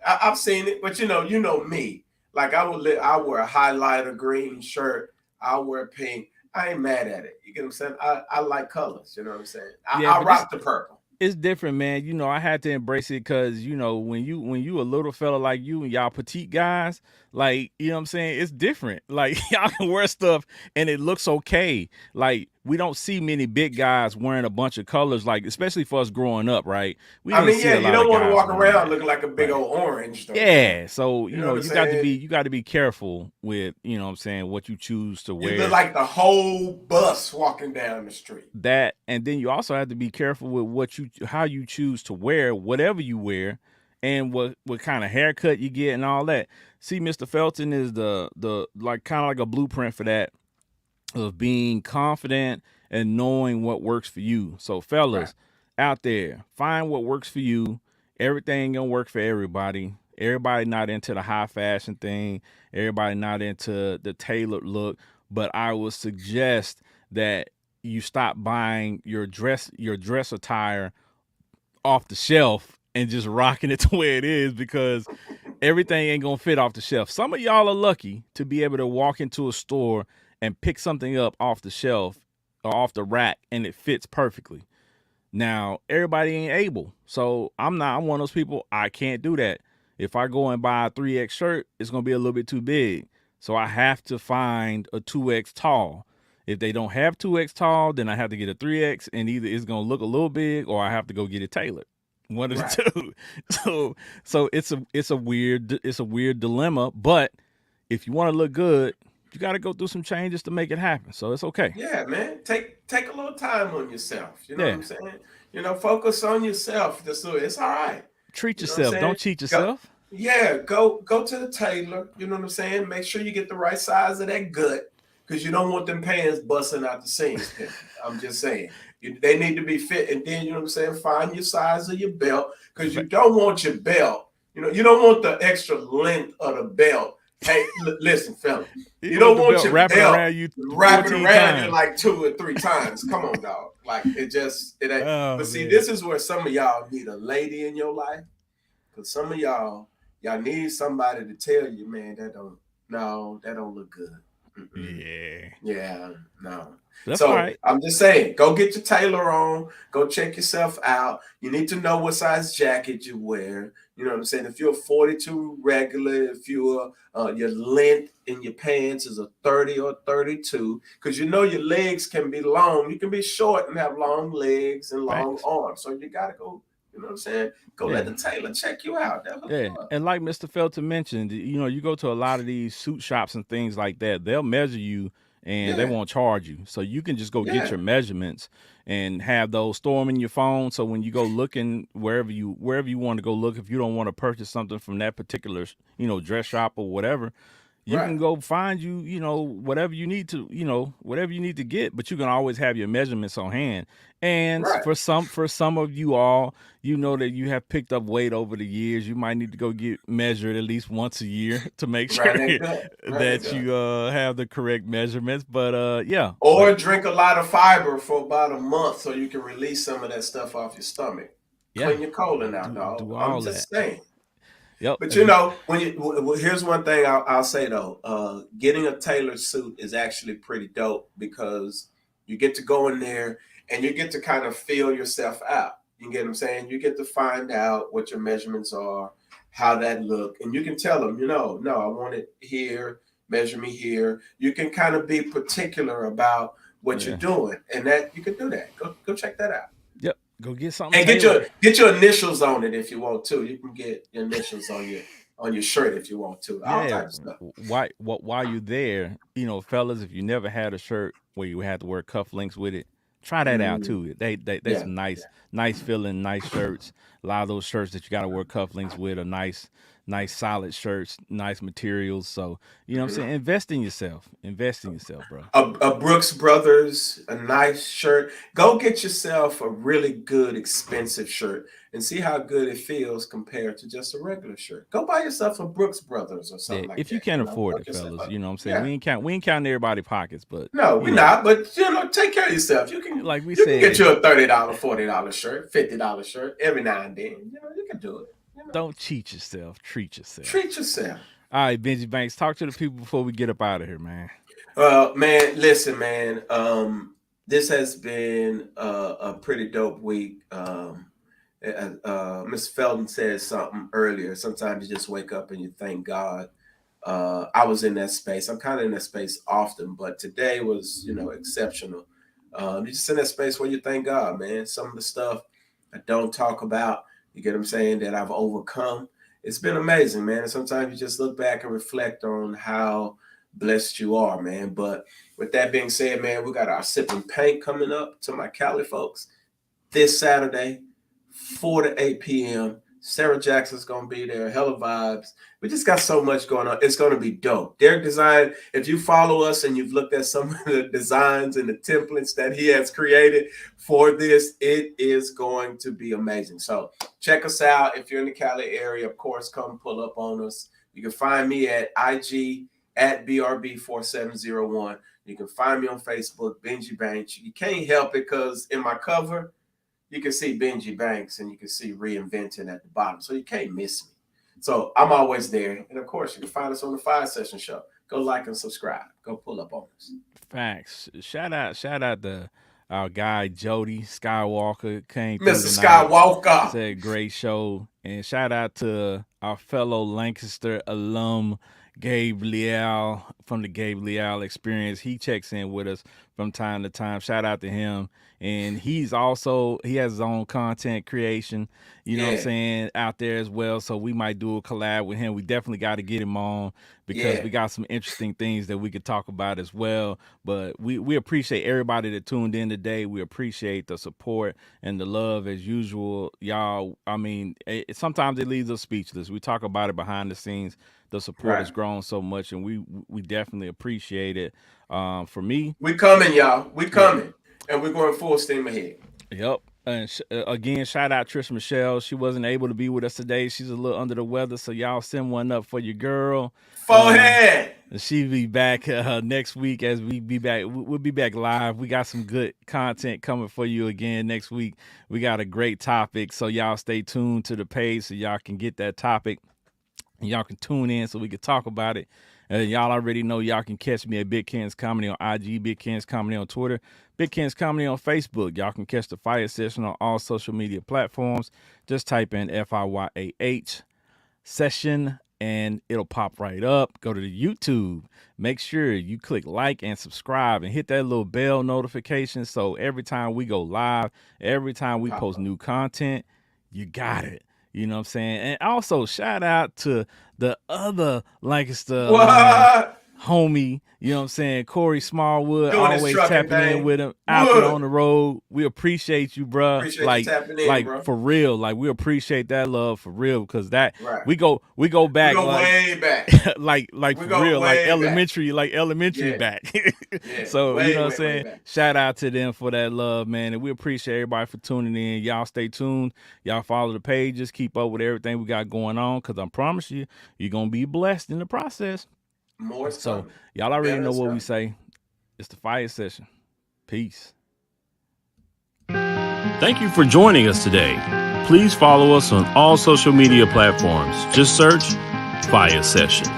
I've seen it, but you know me. Like I wear a highlighter green shirt. I wear pink. I ain't mad at it. You get what I'm saying. I like colors. You know what I'm saying. Yeah, I but rock the purple. it's different, man. I had to embrace it because when you a little fella like you and y'all petite guys, like what I'm saying, it's different. Like y'all can wear stuff and it looks okay. Like we don't see many big guys wearing a bunch of colors, like especially for us growing up, right? We I didn't mean, see yeah, a you lot don't of want to guys walk wearing around that, looking like a big right? old orange, though. Yeah, so You know what I'm you got to be saying. careful with what I'm saying, what you choose to You look wear. like the whole bus walking down the street. That, and then you also have to be careful with how you choose to wear whatever you wear, and what kind of haircut you get and all that. See, Mr. Felton is the like kind of like a blueprint for that, of being confident and knowing what works for you. So Right. fellas out there, find what works for you. Everything gonna work for everybody. Everybody not into the high fashion thing. Everybody not into the tailored look. But I would suggest that you stop buying your dress attire off the shelf and just rocking it to where it is, because everything ain't gonna fit off the shelf. Some of y'all are lucky to be able to walk into a store and pick something up off the shelf or off the rack and it fits perfectly. Now, everybody ain't able. So I'm one of those people, I can't do that. If I go and buy a 3X shirt, it's gonna be a little bit too big. So I have to find a 2X tall. If they don't have 2X tall, then I have to get a 3X, and either it's gonna look a little big or I have to go get it tailored. One of Right. the two. So it's a weird dilemma, but if you want to look good, you got to go through some changes to make it happen. So it's okay. Yeah, man. Take a little time on yourself. You know what Yeah. I'm saying? Focus on yourself. It's all right. Treat You know what I'm yourself. saying? Don't cheat Go, yourself. yeah, go to the tailor. You know what I'm saying? Make sure you get the right size of that gut, because you don't want them pants busting out the seams. I'm just saying. They need to be fit. And then, you know what I'm saying, find your size of your belt, because you don't want your belt. You don't want the extra length of the belt. Hey, listen, fella. You You want don't the want belt your wrapping belt around you wrapping 14 around you times. like 2 or 3 times. Come on, dog. Like it ain't. But Oh see, man. this is where some of y'all need a lady in your life, because some of y'all need somebody to tell you, man, that don't look good. Mm-mm. Yeah. Yeah, no. That's all So right. I'm just saying, go get your tailor on. Go check yourself out. You need to know what size jacket you wear. You know what I'm saying? If you're a 42 regular, if your length in your pants is a 30 or 32, because your legs can be long. You can be short and have long legs and long Facts. arms. So you gotta go. You know what I'm saying? Go let Yeah. the tailor check you out. They'll hook Yeah. you up. And like Mr. Felton mentioned, you go to a lot of these suit shops and things like that. They'll measure you and they Yeah, won't charge you. So you can just go get yeah, your measurements and have those store 'em in your phone. So when you go looking wherever you want to go look, if you don't want to purchase something from that particular, dress shop or whatever, you right, can go find whatever you need to get, but you can always have your measurements on hand. And right, for some of you all, that you have picked up weight over the years, you might need to go get measured at least once a year to make sure right. That gut, right. That that gut. you have the correct measurements. But yeah, but Or drink a lot of fiber for about a month so you can release some of that stuff off your stomach. yeah, Clean your colon out, dog. do I'm all that. just saying. Yep. But If you here's one thing I'll say though. Getting a tailored suit is actually pretty dope, because you get to go in there and you get to kind of feel yourself out. You get what I'm saying? You get to find out what your measurements are, how that look, and you can tell them, no, I want it here. Measure me here. You can kind of be particular about what you're yeah, doing, and that you can do that. Go check that out. yep, go get something And tailored. get your initials on it if you want to. You can get your initials on your shirt if you want to. All Yeah, types of stuff. while you there, fellas, if you never had a shirt where you had to wear cufflinks with it, Try that out too. They Yeah. some nice feeling, nice shirts. A lot of those shirts that you got to wear cufflinks with are nice solid shirts, nice materials. So you know what I'm saying. Invest in yourself, bro. A Brooks Brothers, a nice shirt. Go get yourself a really good, expensive shirt and see how good it feels compared to just a regular shirt. Go buy yourself a Brooks Brothers or something like If that. you can't afford Hook it, yourself fellas, up. you know what I'm saying. Yeah. We ain't counting everybody's pockets, but No, we're not. But take care of yourself. You like we can said, get you a $30, $40 shirt, $50 shirt every now and then. You can do it. Don't cheat yourself. Treat yourself. Treat yourself. All right, Benji Banks, talk to the people before we get up out of here, man. Man, listen, man. This has been a pretty dope week. Miss Felton said something earlier. Sometimes you just wake up and you thank God. I was in that space. I'm kind of in that space often, but today was, exceptional. You're just in that space where you thank God, man. Some of the stuff I don't talk about, you get what I'm saying, that I've overcome. It's been amazing, man. And sometimes you just look back and reflect on how blessed you are, man. But with that being said, man, we got our Sip and Paint coming up to my Cali folks this Saturday, 4 to 8 p.m. Sarah Jackson's going to be there. Hella vibes. We just got so much going on. It's going to be dope. Derek Design, if you follow us and you've looked at some of the designs and the templates that he has created for this, it is going to be amazing. So check us out. If you're in the Cali area, of course, come pull up on us. You can find me at IG at BRB4701. You can find me on Facebook, Benji Banks. You can't help it because in my cover, you can see Benji Banks and you can see Reinventing at the bottom. So you can't miss me. So I'm always there. And of course, you can find us on the Fiyah Session Show. Go like and subscribe. Go pull up on us. Facts. Shout out to our guy Jody Skywalker came Mr. tonight. Skywalker. Said great show. And shout out to our fellow Lancaster alum Gabe Leal from the Gabe Leal Experience. He checks in with us from time to time. Shout out to him. And he has his own content creation, you know what I'm saying, out there as well. So we might do a collab with him. We definitely got to get him on because we got some interesting things that we could talk about as well. But we appreciate everybody that tuned in today. We appreciate the support and the love as usual. Y'all, I mean, sometimes it leaves us speechless. We talk about it behind the scenes. The support has grown so much, and we definitely appreciate it. For me, we coming, y'all. We coming. And we're going full steam ahead. Yep. And again, shout out Trish Michelle. She wasn't able to be with us today. She's a little under the weather, so y'all send one up for your girl. Forehead. She'll be back next week as we be back. We'll be back live. We got some good content coming for you again next week. We got a great topic, so y'all stay tuned to the page so y'all can get that topic. And y'all can tune in so we can talk about it. Y'all already know y'all can catch me at Big Ken's Comedy on IG, Big Ken's Comedy on Twitter, Big Ken's Comedy on Facebook. Y'all can catch the Fiyah Session on all social media platforms. Just type in FIYAH Session and it'll pop right up. Go to the YouTube. Make sure you click like and subscribe and hit that little bell notification so every time we go live, every time we post new content, you got it. You know what I'm saying? And also shout out to the other Lancaster homie, you know what I'm saying? Corey Smallwood, always tapping in with him out there on the road. We appreciate you, bro. Appreciate you tapping in, bro. For real. Like we appreciate that love for real because that we go back. We go way back. like for real, like elementary back. So you know what I'm saying? Shout out to them for that love, man. And we appreciate everybody for tuning in. Y'all stay tuned. Y'all follow the pages. Keep up with everything we got going on because I promise you, you're gonna be blessed in the process. More so y'all already know what we say. It's the Fiyah Session. Peace. Thank you for joining us today. Please follow us on all social media platforms. Just search Fiyah Session.